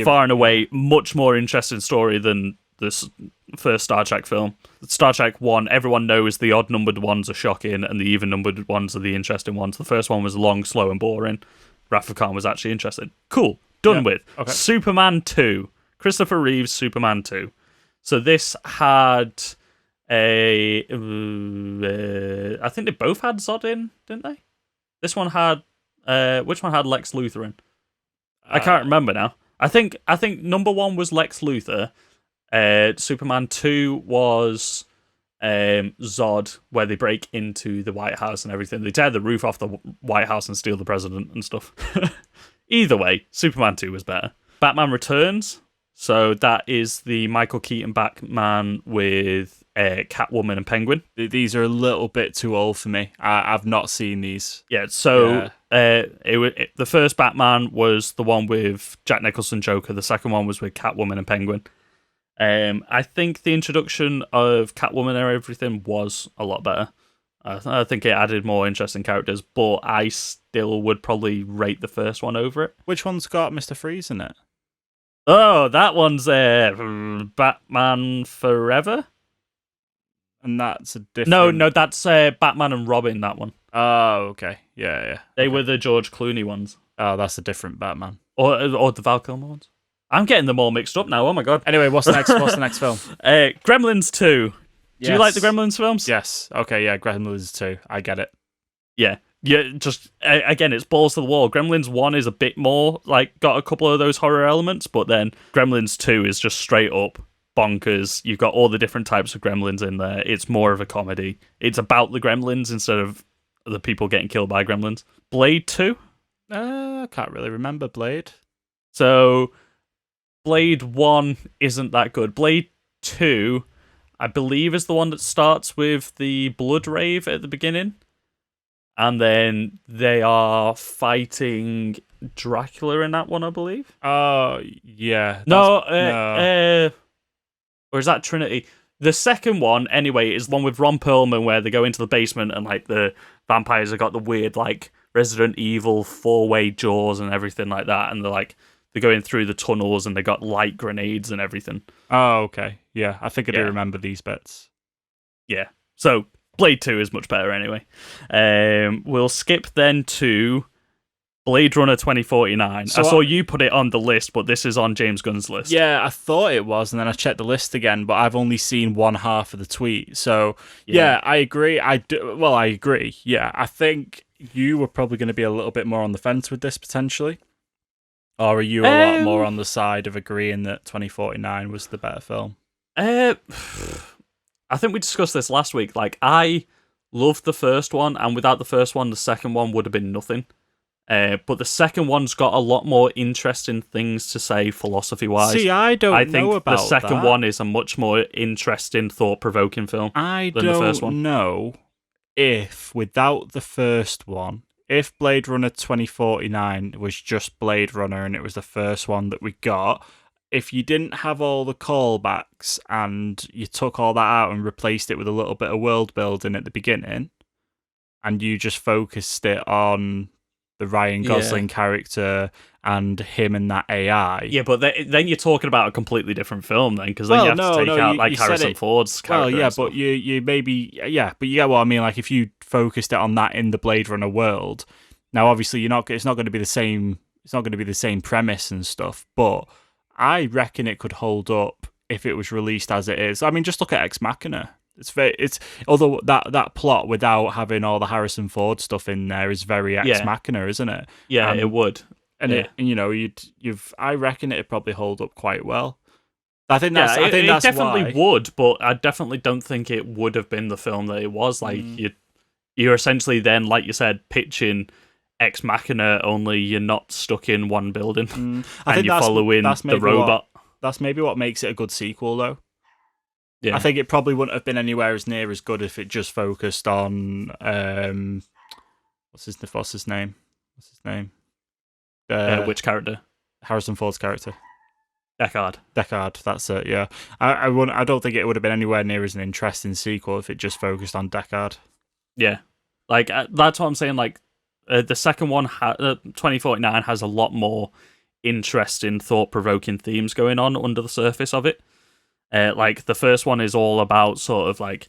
Far and away, much more interesting story than this first Star Trek film. Star Trek 1, everyone knows the odd-numbered ones are shocking and the even-numbered ones are the interesting ones. The first one was long, slow, and boring. Wrath of Khan was actually interesting. Cool. Done with. Okay. Superman 2. Christopher Reeve's Superman 2. So this had I think they both had Zod in, didn't they? This one had... which one had Lex Luthor in? I can't remember now. I think number 1 was Lex Luthor. Superman 2 was Zod, where they break into the White House and everything. They tear the roof off the White House and steal the president and stuff. Either way, Superman 2 was better. Batman Returns. So that is the Michael Keaton Batman with Catwoman and Penguin. These are a little bit too old for me. I've not seen these. Yeah, so the first Batman was the one with Jack Nicholson Joker. The second one was with Catwoman and Penguin. I think the introduction of Catwoman and everything was a lot better. I think it added more interesting characters, but I still would probably rate the first one over it. Which one's got Mr. Freeze in it? Oh, that one's Batman Forever? And that's a different... No, that's Batman and Robin, that one. Oh, okay. Yeah. They were the George Clooney ones. Oh, that's a different Batman. Or the Val Kilmer ones. I'm getting them all mixed up now, oh my god. Anyway, what's the next film? Gremlins 2. Do you like the Gremlins films? Yes. Okay, yeah, Gremlins 2. I get it. Yeah, just again, it's balls to the wall. Gremlins 1 is a bit more like got a couple of those horror elements, but then Gremlins 2 is just straight up bonkers. You've got all the different types of gremlins in there. It's more of a comedy. It's about the gremlins instead of the people getting killed by gremlins. Blade 2? I can't really remember Blade. So Blade 1 isn't that good. Blade 2, I believe, is the one that starts with the blood rave at the beginning. And then they are fighting Dracula in that one, I believe. Oh, yeah. No. Or is that Trinity? The second one, anyway, is the one with Ron Perlman where they go into the basement and like the vampires have got the weird like Resident Evil 4-way jaws and everything like that, and they're going through the tunnels and they got light grenades and everything. Oh, okay. Yeah, I think I do remember these bits. Yeah. So Blade 2 is much better anyway. We'll skip then to Blade Runner 2049. So I saw you put it on the list, but this is on James Gunn's list. Yeah, I thought it was, and then I checked the list again, but I've only seen one half of the tweet. So, yeah I agree. I agree. Yeah, I think you were probably going to be a little bit more on the fence with this, potentially. Or are you a lot more on the side of agreeing that 2049 was the better film? I think we discussed this last week. Like, I loved the first one, and without the first one, the second one would have been nothing. But the second one's got a lot more interesting things to say philosophy-wise. See, I think the second one is a much more interesting, thought-provoking film than the first one. Know if, without the first one, if Blade Runner 2049 was just Blade Runner and it was the first one that we got, if you didn't have all the callbacks and you took all that out and replaced it with a little bit of world building at the beginning, and you just focused it on the Ryan Gosling character and him and that AI. Yeah, but then you're talking about a completely different film then, because then you have to take out like Harrison Ford's character. Well, yeah, but you maybe but you get what I mean. Like if you focused it on that in the Blade Runner world, now obviously it's not going to be the same. It's not going to be the same premise and stuff. But I reckon it could hold up if it was released as it is. I mean, just look at Ex Machina. It's although that plot without having all the Harrison Ford stuff in there is very Ex Machina, isn't it? Yeah, it would. And I reckon it'd probably hold up quite well. I think that's definitely would, but I definitely don't think it would have been the film that it was. Like you're essentially then, like you said, pitching Ex Machina, only you're not stuck in one building and you're following the robot. That's maybe what makes it a good sequel, though. Yeah. I think it probably wouldn't have been anywhere as near as good if it just focused on what's his name? Which character? Harrison Ford's character. Deckard. That's it. Yeah, I don't think it would have been anywhere near as an interesting sequel if it just focused on Deckard. Yeah, like that's what I'm saying. Like the second one, 2049, has a lot more interesting, thought-provoking themes going on under the surface of it. Like the first one is all about sort of like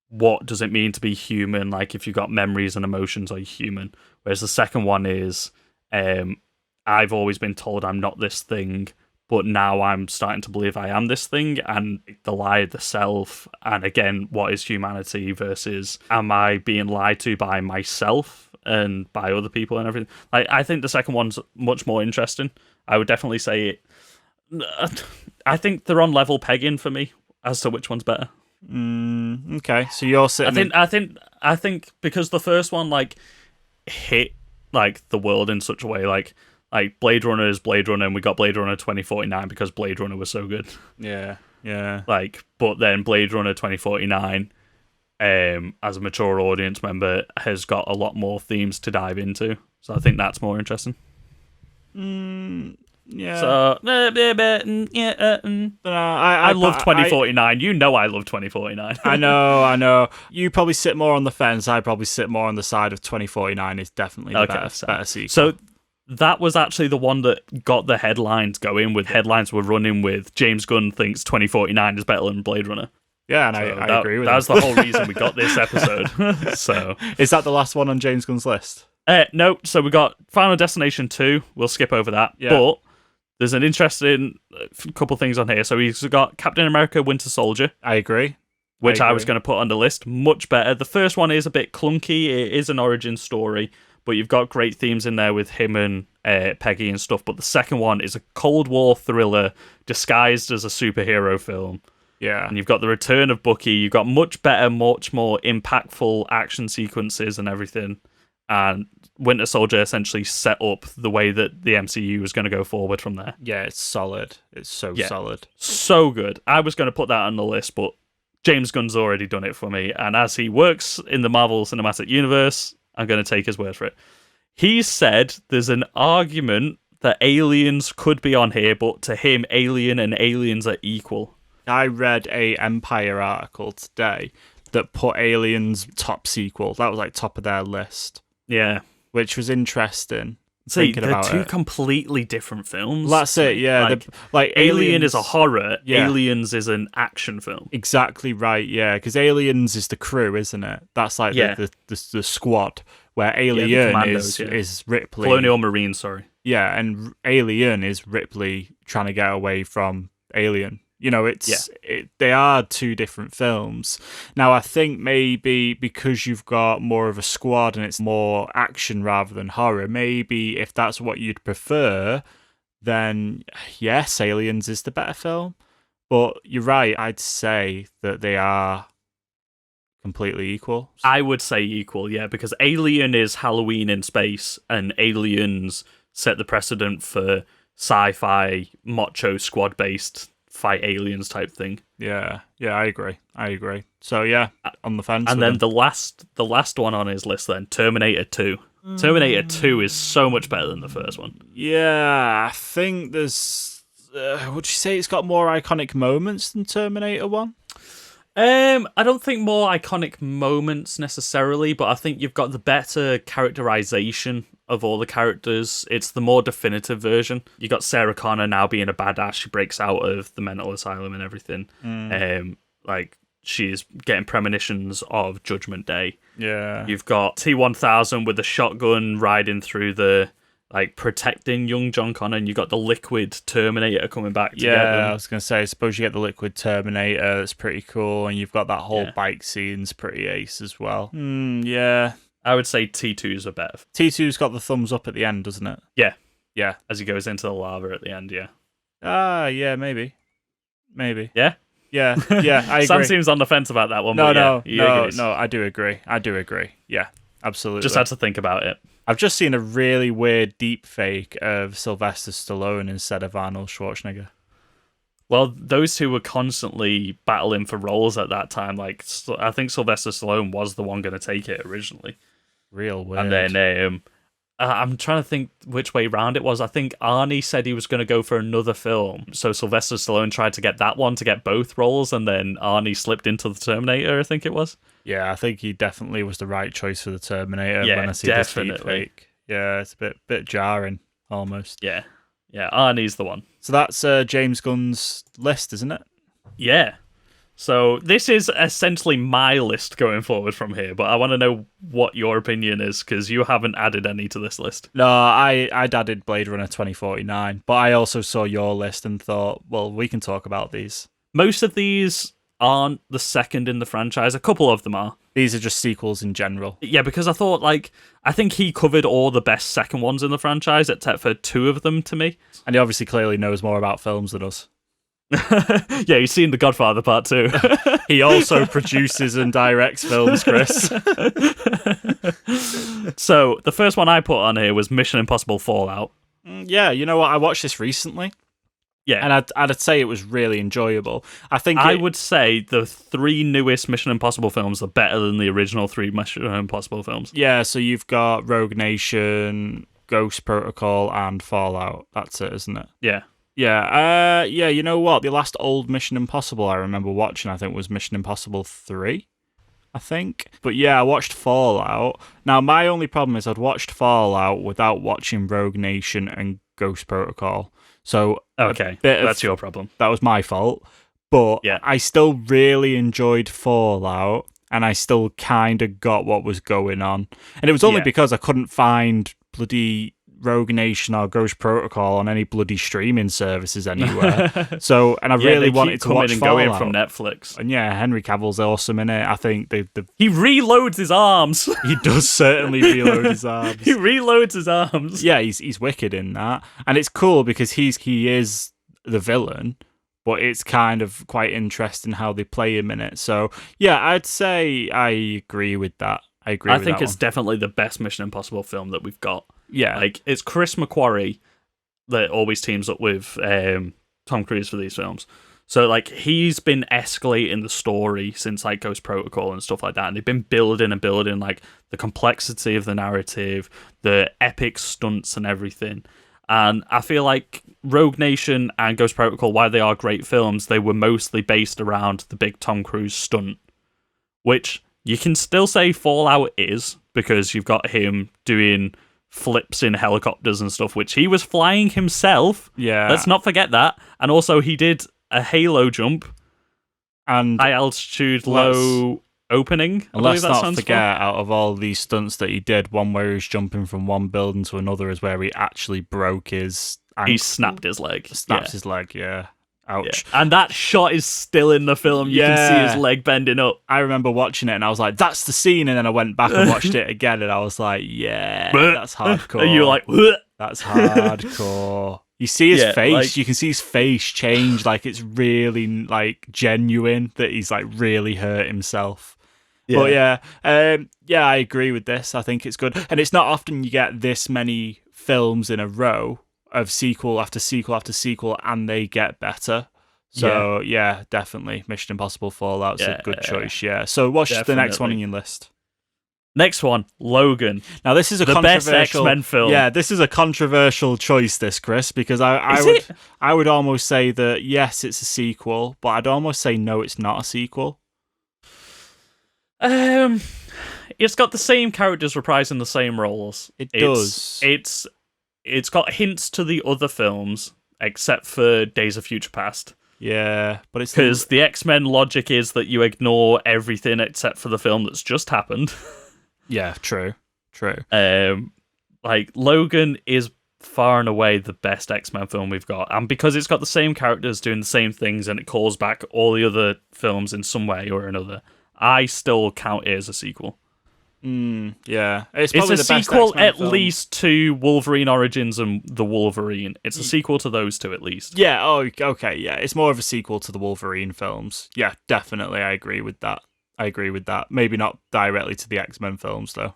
what does it mean to be human? Like if you've got memories and emotions, are you human? Whereas the second one is I've always been told I'm not this thing, but now I'm starting to believe I am this thing, and the lie of the self, and again, what is humanity versus am I being lied to by myself and by other people and everything. Like I think the second one's much more interesting. I would definitely say it. I think they're on level pegging for me as to which one's better. Okay, so you're sitting. I think because the first one like hit like the world in such a way, like Blade Runner is Blade Runner, and we got Blade Runner 2049 because Blade Runner was so good. Yeah. Like, but then Blade Runner 2049, as a mature audience member, has got a lot more themes to dive into. So I think that's more interesting. Yeah. So, I love 2049. You know I love 2049. I know. You probably sit more on the fence. I probably sit more on the side of 2049 is definitely the better sequel. So that was actually the one that got the headlines going. With headlines were running with James Gunn thinks 2049 is better than Blade Runner. Yeah, and I agree with that. That's the whole reason we got this episode. So is that the last one on James Gunn's list? No. So we got Final Destination 2. We'll skip over that. Yeah. But there's an interesting couple things on here. So he's got Captain America: Winter Soldier. I agree. Which I was going to put on the list. Much better. The first one is a bit clunky. It is an origin story, but you've got great themes in there with him and Peggy and stuff. But the second one is a Cold War thriller disguised as a superhero film. Yeah. And you've got the return of Bucky. You've got much better, much more impactful action sequences and everything. And Winter Soldier essentially set up the way that the MCU was going to go forward from there. Yeah, it's solid. It's solid. So good. I was going to put that on the list, but James Gunn's already done it for me. And as he works in the Marvel Cinematic Universe, I'm going to take his word for it. He said there's an argument that aliens could be on here, but to him, Alien and Aliens are equal. I read a Empire article today that put Aliens top sequel. That was like top of their list. Yeah. Which was interesting. See, they're two completely different films. That's it, yeah. Like Alien is a horror, yeah. Aliens is an action film. Exactly right, yeah. Because Aliens is the crew, isn't it? That's like the squad, where Alien is Ripley. Colonial Marines, sorry. Yeah, and Alien is Ripley trying to get away from Alien. You know, they are two different films. Now, I think maybe because you've got more of a squad and it's more action rather than horror, maybe if that's what you'd prefer, then yes, Aliens is the better film. But you're right, I'd say that they are completely equal. I would say equal, yeah, because Alien is Halloween in space, and Aliens set the precedent for sci-fi, macho, squad-based fight aliens type thing. Yeah, I agree. So yeah, on the fence. And then the last one on his list then, Terminator 2. Terminator 2 is so much better than the first one. Yeah, I think there's would you say it's got more iconic moments than Terminator 1? I don't think more iconic moments necessarily, but I think you've got the better characterization of all the characters. It's the more definitive version. You got Sarah Connor now being a badass. She breaks out of the mental asylum and everything. Like she's getting premonitions of Judgment Day. Yeah. You've got T-1000 with a shotgun riding through the protecting young John Connor, and you got the Liquid Terminator coming back to get them. I was going to say, I suppose you get the Liquid Terminator, that's pretty cool, and you've got that whole bike scene's pretty ace as well. Yeah. I would say T2's are better. T2's got the thumbs up at the end, doesn't it? Yeah. Yeah. As he goes into the lava at the end, yeah. Yeah, maybe. Yeah? Yeah, I agree. Sam seems on the fence about that one. No, I do agree. Yeah, absolutely. Just had to think about it. I've just seen a really weird deep fake of Sylvester Stallone instead of Arnold Schwarzenegger. Well, those two were constantly battling for roles at that time. Like, I think Sylvester Stallone was the one going to take it originally. Real weird. And then I'm trying to think which way round it was. I think Arnie said he was going to go for another film. So Sylvester Stallone tried to get that one to get both roles, and then Arnie slipped into the Terminator, I think it was. Yeah, I think he definitely was the right choice for the Terminator Yeah, when I see definitely. this deep fake. Yeah, it's a bit jarring, almost. Yeah, Arnie's the one. So that's James Gunn's list, isn't it? Yeah. So this is essentially my list going forward from here, but I want to know what your opinion is, because you haven't added any to this list. No, I'd added Blade Runner 2049, but I also saw your list and thought, well, we can talk about these. Most of these aren't the second in the franchise. A couple of them are. These are just sequels in general. Yeah, because I thought, I think he covered all the best second ones in the franchise, except for two of them to me. And he obviously clearly knows more about films than us. Yeah, you've seen The Godfather Part 2. He also produces and directs films, Chris. So, the first one I put on here was Mission Impossible Fallout. Yeah, you know what? I watched this recently, Yeah. and I'd say it was really enjoyable. I think I would say the 3 newest Mission Impossible films are better than the original 3 Mission Impossible films. Yeah, so you've got Rogue Nation, Ghost Protocol, and Fallout. That's it, isn't it? Yeah. Yeah, you know what? The last old Mission Impossible I remember watching, I think, was Mission Impossible 3, I think. But yeah, I watched Fallout. Now, my only problem is I'd watched Fallout without watching Rogue Nation and Ghost Protocol. So, Okay, bit of- that's your problem. that was my fault. But Yeah. I still really enjoyed Fallout, and I still kind of got what was going on. And it was only Yeah. because I couldn't find bloody Rogue Nation or Ghost Protocol on any bloody streaming services anywhere. So, and I Yeah, really they wanted keep to coming watch and Fallout. going from Netflix. And yeah, Henry Cavill's awesome in it. I think He reloads his arms. he does certainly reload his arms. He reloads his arms. Yeah, he's wicked in that, and it's cool because he is the villain, but it's kind of quite interesting how they play him in it. So yeah, I'd say I agree with that. I agree. I with think that it's one. definitely the best Mission Impossible film that we've got. Yeah, Like, it's Chris McQuarrie that always teams up with Tom Cruise for these films. So, like, he's been escalating the story since, like, Ghost Protocol and stuff like that. And they've been building and building, like, the complexity of the narrative, the epic stunts and everything. And I feel like Rogue Nation and Ghost Protocol, while they are great films, they were mostly based around the big Tom Cruise stunt, which you can still say Fallout is, because you've got him doing flips in helicopters and stuff, which he was flying himself. yeah. Let's not forget that. And also, he did a halo jump, and high altitude, low opening. I and believe let's that not stands forget, out of all these stunts that he did, one where he was jumping from one building to another is where he actually broke his for. ankle. He snapped his leg. snaps Yeah. his leg. Yeah, Yeah. ouch. And that shot is still in the film. You can see Yeah. his leg bending up. I remember watching it and I was like, that's the scene. And then I went back and watched it again and I was like, yeah, that's hardcore. And you're like, "Ugh." that's hardcore. You see his Yeah, face. like- You can see his face change. Like, it's really, like, genuine that he's, like, really hurt himself. But yeah, I agree with this. I think it's good. And it's not often you get this many films in a row of sequel after sequel after sequel and they get better. So, yeah, definitely. Mission Impossible Fallout's a good choice, yeah. So, what's the next one Definitely. on your list? Next one, Logan. Now, this is a The best controversial X-Men film. Yeah, this is a controversial choice, this, Chris, because Is I would almost say that yes, it's a sequel, but I'd almost say no, it's not a sequel. It's got the same characters reprising the same roles. It It's- does. It's got hints to the other films, except for Days of Future Past. Yeah, but it's Because the X-Men logic is that you ignore everything except for the film that's just happened. yeah, true. Like, Logan is far and away the best X-Men film we've got. And because it's got the same characters doing the same things and it calls back all the other films in some way or another, I still count it as a sequel. Yeah, it's It's probably a the best sequel X-Men at film. least to Wolverine Origins and The Wolverine. It's a sequel to those two at least. Yeah. Oh, okay. Yeah, it's more of a sequel to the Wolverine films. Yeah, definitely. I agree with that. Maybe not directly to the X-Men films, though.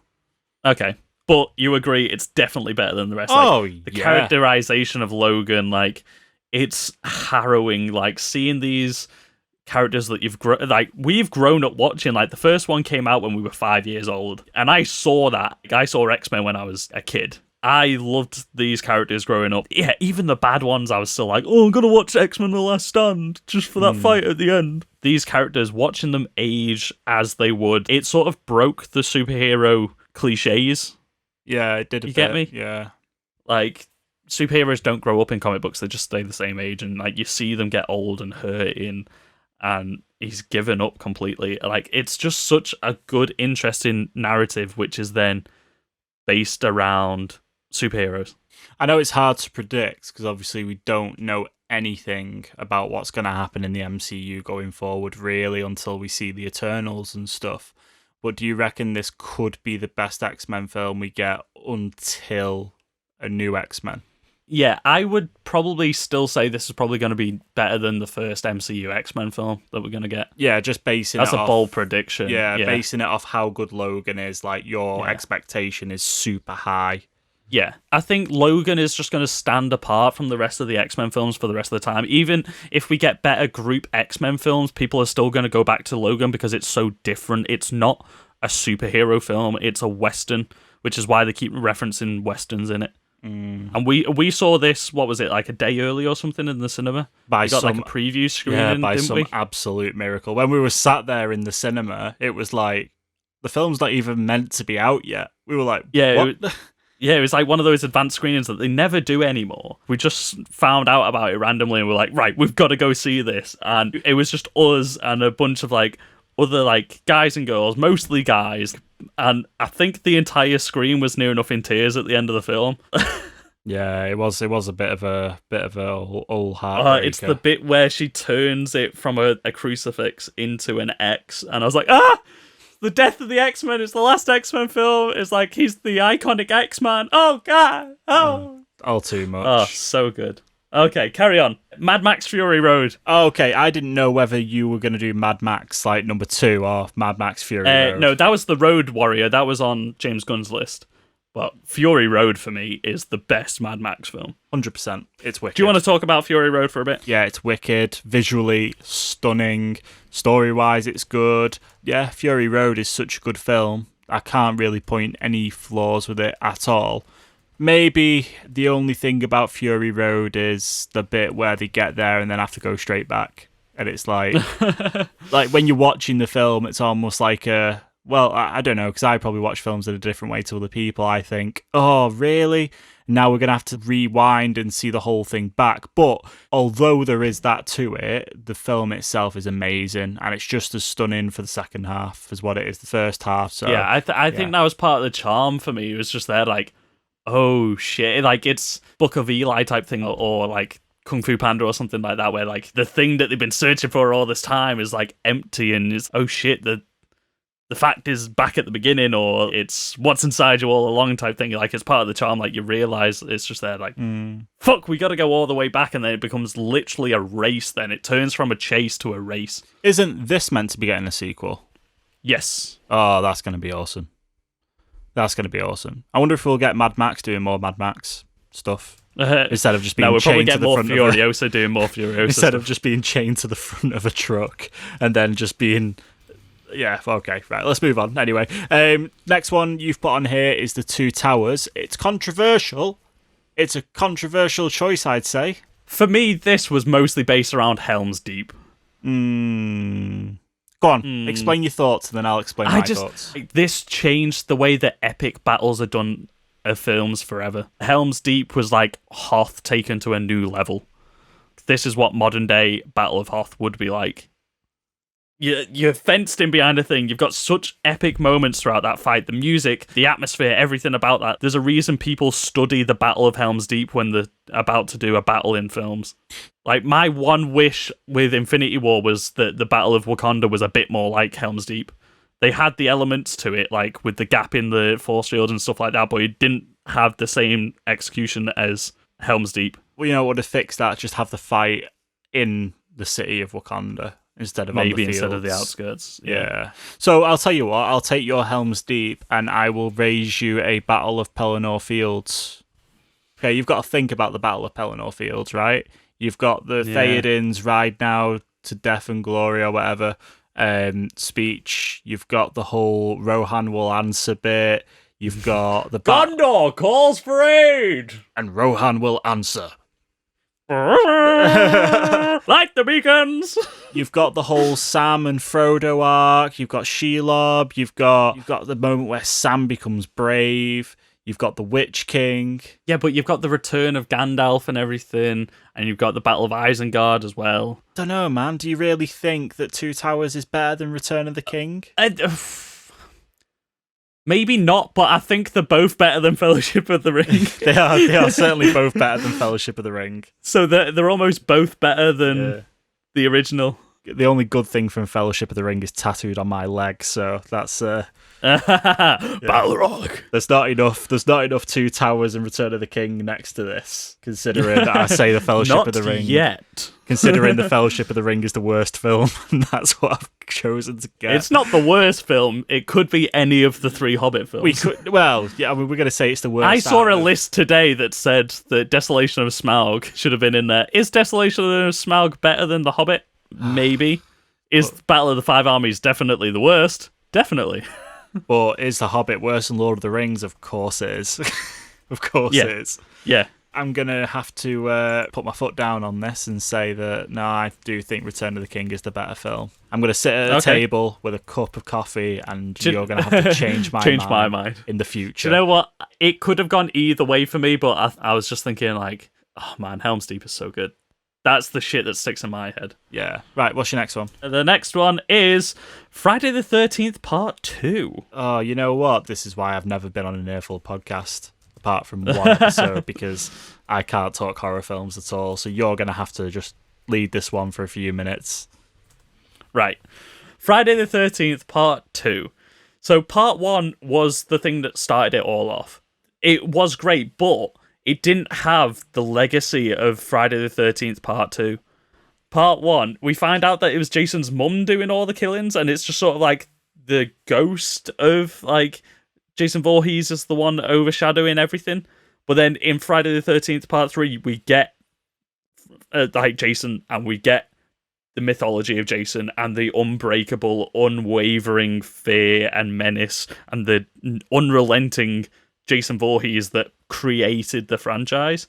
Okay. But you agree it's definitely better than the rest. Oh, The yeah. characterization of Logan, like, it's harrowing. Like, seeing these characters that we've grown up watching. Like, the first one came out when we were 5 years old, and I saw that. Like, I saw X-Men when I was a kid. I loved these characters growing up. Yeah, even the bad ones, I was still like, oh, I'm gonna watch X-Men: The Last Stand just for that fight at the end. These characters, watching them age as they would, it sort of broke the superhero cliches. Yeah, it did. You get me? Yeah. Like, superheroes don't grow up in comic books; they just stay the same age, and like you see them get old and hurting, and he's given up completely. Like, it's just such a good, interesting narrative, which is then based around superheroes. I know it's hard to predict because obviously we don't know anything about what's going to happen in the MCU going forward, really, until we see the Eternals and stuff. But do you reckon this could be the best X-Men film we get until a new X-Men? Yeah, I would probably still say this is probably going to be better than the first MCU X-Men film that we're going to get. Yeah, just basing That's it a off. bold prediction. Yeah, basing it off how good Logan is. Like, your expectation is super high. Yeah, I think Logan is just going to stand apart from the rest of the X-Men films for the rest of the time. Even if we get better group X-Men films, people are still going to go back to Logan because it's so different. It's not a superhero film, it's a Western, which is why they keep referencing Westerns in it. And we saw this, what was it, like a day early or something in the cinema? By we got some, like a preview screening, yeah, by didn't some we? absolute miracle. When we were sat there in the cinema, it was like, the film's not even meant to be out yet. We were like, Yeah, what? Yeah, it was like one of those advanced screenings that they never do anymore. We just found out about it randomly and we're like, right, we've got to go see this. And it was just us and a bunch of like other like guys and girls, mostly guys. And I think the entire screen was near enough in tears at the end of the film. Yeah, it was a bit of a old heartbreaker. It's the bit where she turns it from a crucifix into an X. And I was like, ah! The death of the X-Men. It's the last X-Men film. It's like he's the iconic X-Man. Oh, God. Oh. All too much. Oh, so good. Okay, carry on. Mad Max Fury Road. Okay, I didn't know whether you were going to do Mad Max, like, number 2 or Mad Max Fury Road. No, that was the Road Warrior. That was on James Gunn's list. But Fury Road, for me, is the best Mad Max film. 100%. It's wicked. Do you want to talk about Fury Road for a bit? Yeah, it's wicked. Visually stunning. Story-wise, it's good. Yeah, Fury Road is such a good film. I can't really point any flaws with it at all. Maybe the only thing about Fury Road is the bit where they get there and then have to go straight back. And it's like, like when you're watching the film, it's almost like a, well, I don't know, because I probably watch films in a different way to other people. I think, oh, really? Now we're going to have to rewind and see the whole thing back. But although there is that to it, the film itself is amazing. And it's just as stunning for the second half as what it is the first half. So Yeah, I think that was part of the charm for me. It was just there like, oh, shit. Like, it's Book of Eli type thing or like Kung Fu Panda or something like that, where like the thing that they've been searching for all this time is like empty and is, oh, shit, the fact is back at the beginning, or it's what's inside you all along type thing. Like, it's part of the charm. Like, you realize it's just there, like, fuck, we got to go all the way back, and then it becomes literally a race. Then it turns from a chase to a race. Isn't this meant to be getting a sequel? Yes. Oh, that's going to be awesome. That's going to be awesome. I wonder if we'll get Mad Max doing more Mad Max stuff instead of just being no, we'll probably chained to get the more front Furiosa doing more Furiosa instead stuff. of just being chained to the front of a truck and then just being. Yeah, okay, right, let's move on. Anyway, next one you've put on here is The Two Towers. It's controversial. It's a controversial choice, I'd say. For me, this was mostly based around Helm's Deep. Go on, explain your thoughts, and then I'll explain my thoughts. This changed the way that epic battles are done of films forever. Helm's Deep was like Hoth taken to a new level. This is what modern day Battle of Hoth would be like. You're fenced in behind a thing. You've got such epic moments throughout that fight. The music, the atmosphere, everything about that. There's a reason people study the Battle of Helm's Deep when they're about to do a battle in films. Like, my one wish with Infinity War was that the Battle of Wakanda was a bit more like Helm's Deep. They had the elements to it, like with the gap in the force field and stuff like that, but it didn't have the same execution as Helm's Deep. Well, you know what would have fixed that? Just have the fight in the city of Wakanda. Instead of maybe on the instead of the fields. outskirts. Yeah. So I'll tell you what, I'll take your Helm's Deep and I will raise you a Battle of Pelennor Fields. Okay, you've got to think about the Battle of Pelennor Fields, right? You've got the Theoden's ride now to death and glory or whatever speech. You've got the whole Rohan will answer bit. You've got the Gondor calls for aid! and Rohan will answer. Light the beacons! You've got the whole Sam and Frodo arc. You've got Shelob. You've got the moment where Sam becomes brave. You've got the Witch King. Yeah, but you've got the return of Gandalf and everything, and you've got the Battle of Isengard as well. Don't know, man. Do you really think that Two Towers is better than Return of the King? Maybe not, but I think they're both better than Fellowship of the Ring. They are certainly both better than Fellowship of the Ring. So they're almost both better than the original. good thing from Fellowship of the Ring is tattooed on my leg, so that's Balrog. There's not enough Two Towers and Return of the King next to this, considering I say the Fellowship Not of the Ring. yet. Considering the Fellowship of the Ring is the worst film, and that's what I've chosen to get. It's not the worst film. It could be any of the 3 Hobbit films. We could, well, yeah, I mean, we're going to say it's the worst. I saw out a of- list today that said that Desolation of Smaug should have been in there. Is Desolation of Smaug better than The Hobbit? Maybe. Is Battle of the Five Armies definitely the worst? Definitely. But is The Hobbit worse than Lord of the Rings? Of course it is. Of course Yeah. it is. Yeah. I'm going to have to put my foot down on this and say that, no, I do think Return of the King is the better film. I'm going to sit at a table with a cup of coffee, and you're going to have to change my mind in the future. Do you know what? It could have gone either way for me, but I was just thinking, like, oh man, Helm's Deep is so good. That's the shit that sticks in my head. Yeah. Right, what's your next one? The next one is Friday the 13th Part 2. Oh, you know what? This is why I've never been on an Earful podcast, apart from one episode, because I can't talk horror films at all. So you're going to have to just lead this one for a few minutes. Right. Friday the 13th Part 2. So Part 1 was the thing that started it all off. It was great, but it didn't have the legacy of Friday the 13th Part 2. Part 1, we find out that it was Jason's mum doing all the killings, and it's just sort of like the ghost of, like, Jason Voorhees is the one overshadowing everything. But then in Friday the 13th Part 3, we get, like, Jason, and we get the mythology of Jason and the unbreakable, unwavering fear and menace and the unrelenting Jason Voorhees that created the franchise.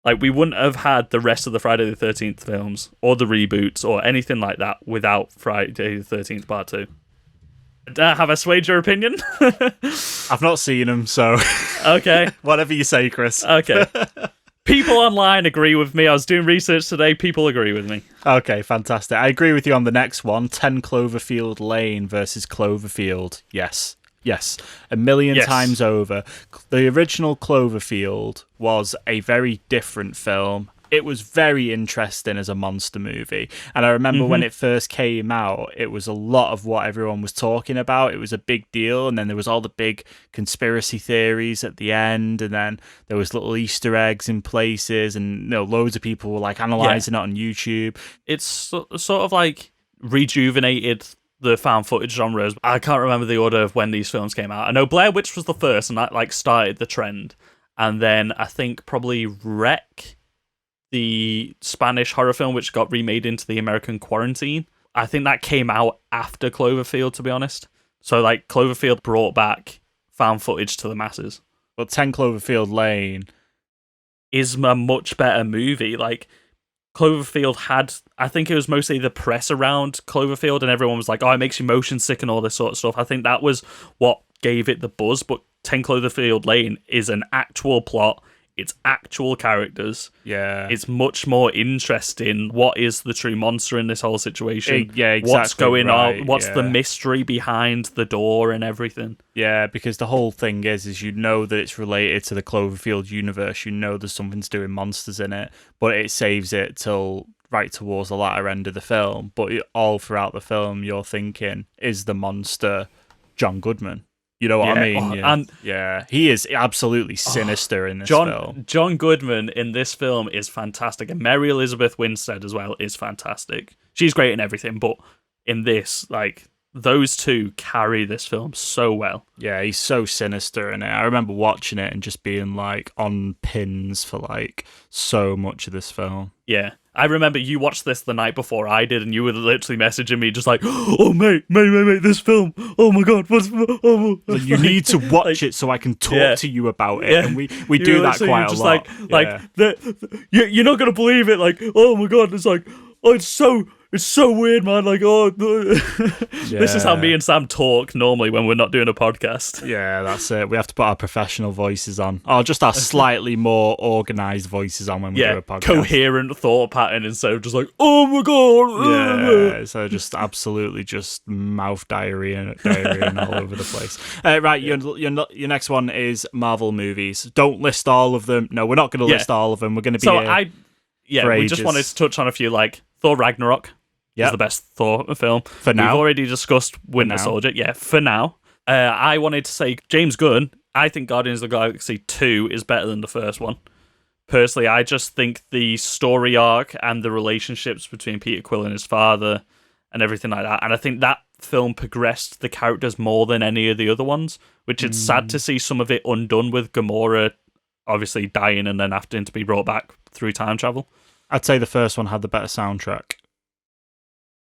Like, we wouldn't have had the rest of the Friday the 13th films or the reboots or anything like that without Friday the 13th Part 2. Have I swayed your opinion? I've not seen them, so Okay. whatever you say, Chris. Okay. People online agree with me. I was doing research today. People agree with me. Okay, fantastic. I agree with you on the next one. 10 Cloverfield Lane versus Cloverfield. Yes. Yes. A million Yes. times over. The original Cloverfield was a very different film. It was very interesting as a monster movie. And I remember when it first came out, it was a lot of what everyone was talking about. It was a big deal. And then there was all the big conspiracy theories at the end. And then there was little Easter eggs in places. And loads of people were like analysing it on YouTube. It's sort of like rejuvenated the found footage genres. I can't remember the order of when these films came out. I know Blair Witch was the first, and that like started the trend. And then I think probably Rec, the Spanish horror film which got remade into the American Quarantine, I think that came out after Cloverfield, to be honest. So like Cloverfield brought back found footage to the masses. But 10 Cloverfield Lane Is a much better movie. Like, Cloverfield had, I think it was mostly the press around Cloverfield, and everyone was like, oh, it makes you motion sick and all this sort of stuff. I think that was what gave it the buzz, but 10 Cloverfield Lane is an actual plot. It's actual characters. Yeah. It's much more interesting. What is the true monster in this whole situation? Yeah, exactly. What's going right, on? What's the yeah. mystery behind the door and everything? Yeah, because the whole thing is you know that it's related to the Cloverfield universe. You know there's something to do with monsters in it, but it saves it till right towards the latter end of the film. But all throughout the film, you're thinking, is the monster John Goodman? You know what I mean? Oh, Yeah. and- Yeah, he is absolutely sinister in this film. John Goodman in this film is fantastic, and Mary Elizabeth Winstead as well is fantastic. She's great in everything, but in this, like, those two carry this film so well. Yeah, he's so sinister in it. I remember watching it and just being like on pins for like so much of this film. Yeah. I remember you watched this the night before I did, and you were literally messaging me just like, oh, mate, this film. Oh, my God. Like, you need to watch it so I can talk to you about it. Yeah. And we You do were that literally quite a just lot. You're not going to believe it. Like, oh, my God. It's like, oh, it's so weird, man. Like, oh, this is how me and Sam talk normally when we're not doing a podcast. Yeah, that's it. We have to put our professional voices on. Or just our slightly more organised voices on when we do Yeah, a podcast. coherent thought pattern instead of just like, oh my God. Yeah, so just absolutely just mouth diarrhea all over the place. Right, your next one is Marvel movies. Don't list all of them. No, we're not going to list all of them. We're going to be So for we just ages. wanted to touch on a few, like Thor Ragnarok. Yep. is the best Thor film. For now. We've already discussed Winter now. Soldier. Yeah, for now. I wanted to say James Gunn. I think Guardians of the Galaxy 2 is better than the first one. Personally, I just think the story arc and the relationships between Peter Quill and his father and everything like that. And I think that film progressed the characters more than any of the other ones, which it's sad to see some of it undone with Gamora obviously dying and then having to be brought back through time travel. I'd say the first one had the better soundtrack.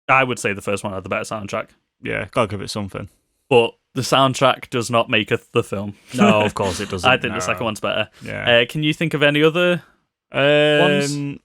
I would say the first one had the better soundtrack. Yeah, gotta give it something. But the soundtrack does not make the film. No, of course it doesn't. I think the second one's better. Yeah. Can you think of any other ones?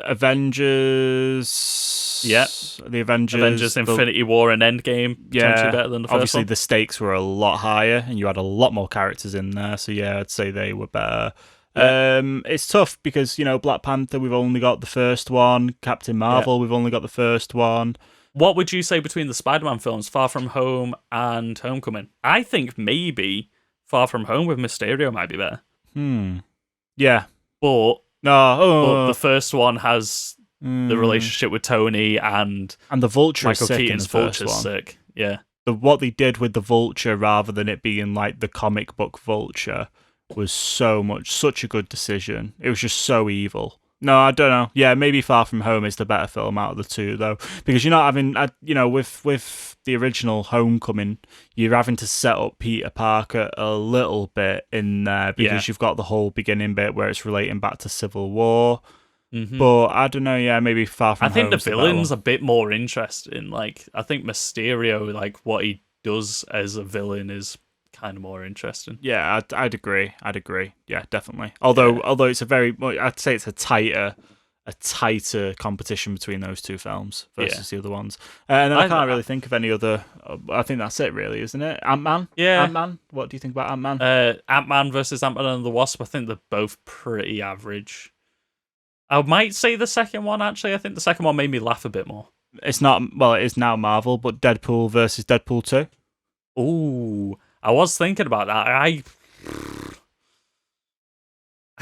Avengers. Yeah. The Avengers. Avengers Infinity War and Endgame potentially better than the first obviously one? the stakes were a lot higher and you had a lot more characters in there. So yeah, I'd say they were better. Yeah. It's tough because, Black Panther, we've only got the first one. Captain Marvel, we've only got the first one. What would you say between the Spider-Man films, Far From Home and Homecoming? I think maybe Far From Home with Mysterio might be better. Yeah. But No. the first one has the relationship with Tony and And the Vulture Michael is sick Keaton's in the first Vulture's one. sick. Yeah. What they did with the Vulture, rather than it being like the comic book Vulture, was such a good decision. It was just so evil. No, I don't know. Yeah, maybe Far From Home is the better film out of the two, though, because you're not having, with the original Homecoming, you're having to set up Peter Parker a little bit in there because you've got the whole beginning bit where it's relating back to Civil War. Mm-hmm. But I don't know. Yeah, maybe Far From Home. I think the better villain's one. a bit more interesting. Like, I think Mysterio, like what he does as a villain, is kind of more interesting. Yeah, I'd agree. Yeah, definitely. Although it's I'd say it's a tighter competition between those two films versus the other ones. And then I can't really think of any other. I think that's it, really, isn't it? Ant-Man. Yeah. Ant-Man. What do you think about Ant-Man? Ant-Man versus Ant-Man and the Wasp. I think they're both pretty average. I might say the second one. Actually, I think the second one made me laugh a bit more. It's not. Well, it is now Marvel, but Deadpool versus Deadpool 2. Ooh, I was thinking about that. I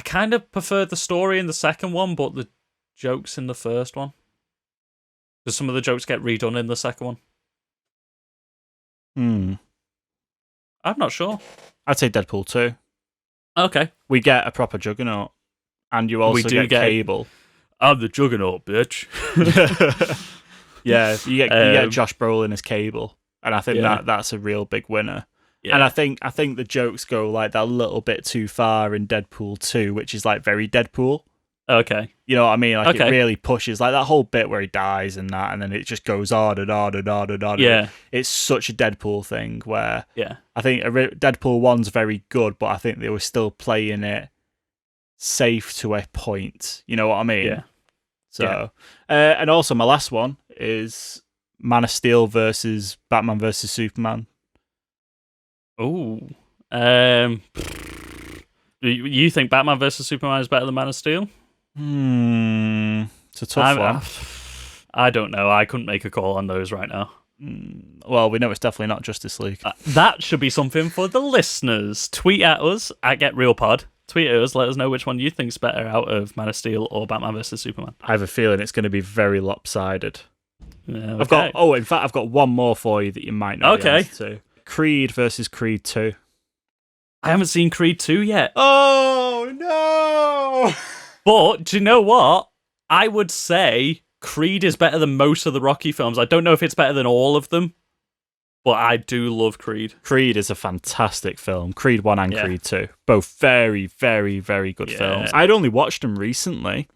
kind of prefer the story in the second one, but the jokes in the first one. Because some of the jokes get redone in the second one. I'm not sure. I'd say Deadpool 2. Okay. We get a proper Juggernaut, and you also get Cable. I'm the Juggernaut, bitch. Yeah, you get Josh Brolin as Cable, and I think that's a real big winner. Yeah. And I think the jokes go like that little bit too far in Deadpool 2, which is like very Deadpool. Okay. You know what I mean? Like Okay. it really pushes like that whole bit where he dies and that, and then it just goes on and on and on and on. Yeah. It's such a Deadpool thing where Yeah. I think Deadpool 1's very good, but I think they were still playing it safe to a point. You know what I mean? Yeah. So, and also my last one is Man of Steel versus Batman versus Superman. Ooh. You think Batman versus Superman is better than Man of Steel? It's a tough one. I don't know. I couldn't make a call on those right now. Well, we know it's definitely not Justice League. That should be something for the listeners. Tweet at us at GetRealPod. Tweet at us. Let us know which one you think's better out of Man of Steel or Batman versus Superman. I have a feeling it's going to be very lopsided. Okay. In fact, I've got one more for you that you might know the Okay. answer to. Creed versus Creed 2. I haven't seen Creed 2 yet. Oh, no! But do you know what? I would say Creed is better than most of the Rocky films. I don't know if it's better than all of them, but I do love Creed. Creed is a fantastic film. Creed 1 and Creed 2. Both very, very, very good films. I'd only watched them recently,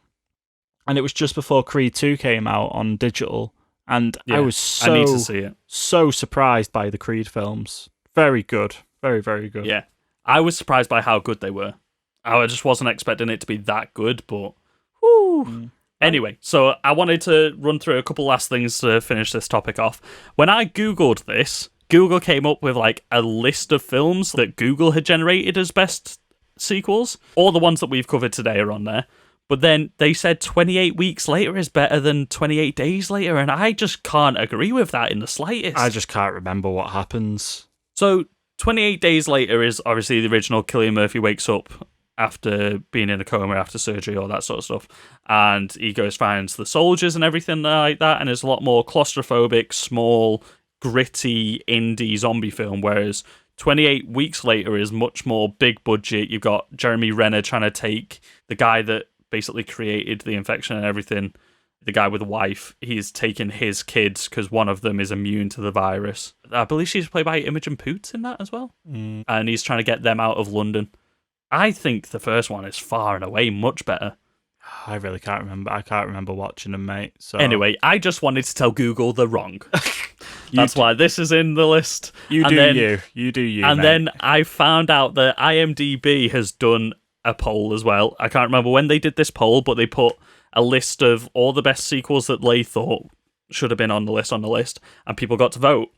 and it was just before Creed 2 came out on digital, and I was I need to see it. so surprised by the Creed films. Very good. Very, very good. Yeah. I was surprised by how good they were. I just wasn't expecting it to be that good, but whew. Anyway, so I wanted to run through a couple last things to finish this topic off. When I Googled this, Google came up with like a list of films that Google had generated as best sequels. All the ones that we've covered today are on there. But then they said 28 Weeks Later is better than 28 Days Later, and I just can't agree with that in the slightest. I just can't remember what happens. So 28 Days Later is obviously the original Cillian Murphy wakes up after being in a coma after surgery, all that sort of stuff. And he goes, finds the soldiers and everything like that, and it's a lot more claustrophobic, small, gritty, indie zombie film, whereas 28 Weeks Later is much more big budget. You've got Jeremy Renner trying to take the guy that basically created the infection and everything, the guy with a wife, he's taking his kids because one of them is immune to the virus. I believe she's played by Imogen Poots in that as well. And he's trying to get them out of London. I think the first one is far and away much better. I really can't remember. I can't remember watching them, mate. So Anyway, I just wanted to tell Google they're wrong. That's why this is in the list. You do you, And mate. then I found out that IMDb has done a poll as well. I can't remember when they did this poll, but they put a list of all the best sequels that they thought should have been on the list, and people got to vote.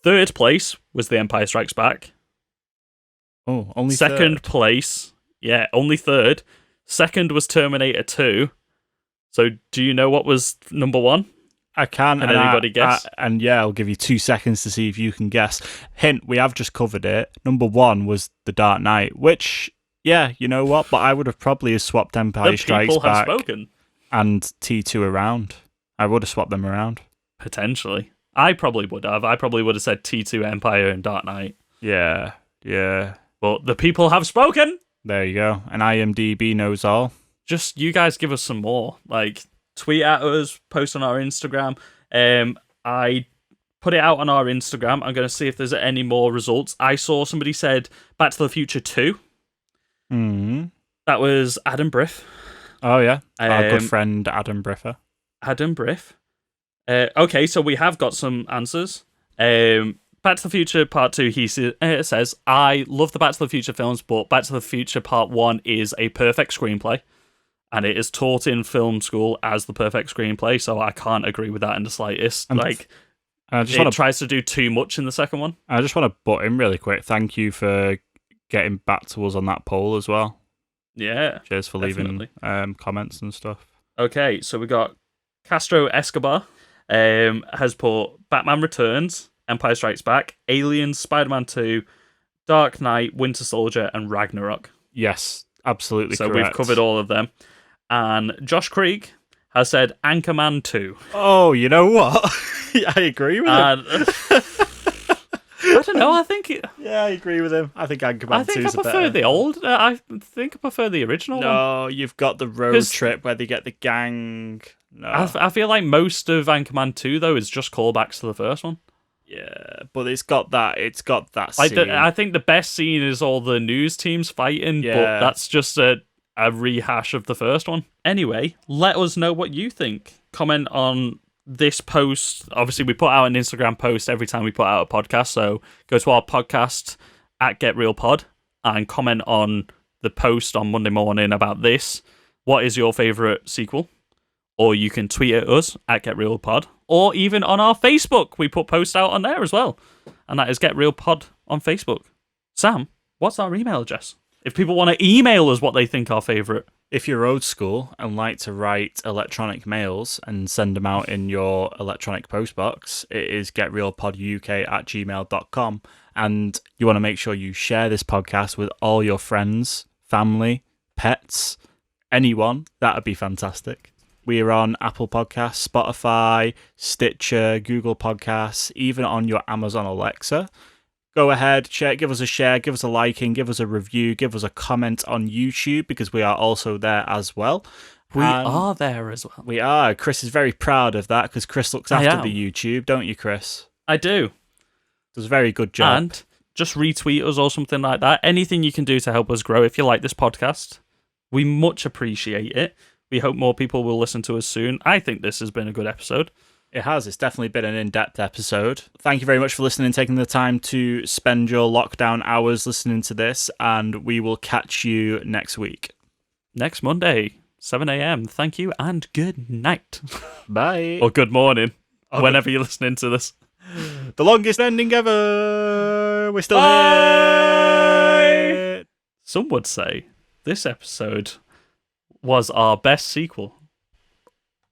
Third place was The Empire Strikes Back. Oh, only Second third. place, yeah, only third. Second was Terminator 2. So do you know what was number one? I can. Can anybody guess? I'll give you 2 seconds to see if you can guess. Hint, we have just covered it. Number 1 was The Dark Knight, which, yeah, you know what? But I would have probably swapped Empire The Strikes people have Back spoken. and T2 around. I would have swapped them around. Potentially. I probably would have. I probably would have said T2, Empire, and Dark Knight. Yeah. But the people have spoken! There you go. And IMDb knows all. Just you guys give us some more. Like, tweet at us, post on our Instagram. I put it out on our Instagram. I'm going to see if there's any more results. I saw somebody said Back to the Future 2. Mm-hmm. That was Adam Briff. Oh, yeah. Our good Um, friend Adam Briffer. Adam Briff. Okay, so we have got some answers. Back to the Future Part 2, he says, I love the Back to the Future films, but Back to the Future Part 1 is a perfect screenplay, and it is taught in film school as the perfect screenplay, so I can't agree with that in the slightest. And I just want to tries to do too much in the second one. I just want to butt in really quick. Thank you for getting back to us on that poll as well. Yeah. Cheers for leaving Definitely. comments and stuff. Okay, so we got Castro Escobar has put Batman Returns, Empire Strikes Back, Aliens, Spider-Man 2, Dark Knight, Winter Soldier, and Ragnarok. Yes, absolutely So correct. we've covered all of them. And Josh Krieg has said Anchorman 2. Oh, you know what? I agree with him. And I don't know, I think Yeah, I agree with him. I think Anchorman I think 2 I is prefer better. the old. I think I prefer the original one. No, you've got the road 'Cause- trip where they get the gang. No. I feel like most of Anchorman 2 though is just callbacks to the first one. Yeah, but it's got that. It's got that Like scene. I think the best scene is all the news teams fighting, Yeah. but that's just a rehash of the first one. Anyway, let us know what you think. Comment on this post. Obviously, we put out an Instagram post every time we put out a podcast, so go to our podcast at GetRealPod and comment on the post on Monday morning about this. What is your favourite sequel? Or you can tweet at us at GetRealPod, or even on our Facebook. We put posts out on there as well, and that is GetRealPod on Facebook. Sam, what's our email address? If people want to email us what they think our favourite. If you're old school and like to write electronic mails and send them out in your electronic postbox, it is getrealpoduk@gmail.com. And you want to make sure you share this podcast with all your friends, family, pets, anyone. That would be fantastic. We are on Apple Podcasts, Spotify, Stitcher, Google Podcasts, even on your Amazon Alexa. Go ahead, give us a share, give us a liking, give us a review, give us a comment on YouTube because we are also there as well. We are there as well. We are. Chris is very proud of that because Chris looks I after am. the YouTube, don't you, Chris? I do. Does a very good job. And just retweet us or something like that. Anything you can do to help us grow if you like this podcast. We much appreciate it. We hope more people will listen to us soon. I think this has been a good episode. It has. It's definitely been an in-depth episode. Thank you very much for listening, taking the time to spend your lockdown hours listening to this, and we will catch you next week. Next Monday, 7 a.m. Thank you and good night. Bye. Or good morning, Oh, whenever you're listening to this. The longest ending ever. We're still Bye. here. Some would say this episode was our best sequel.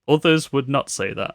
Others would not say that.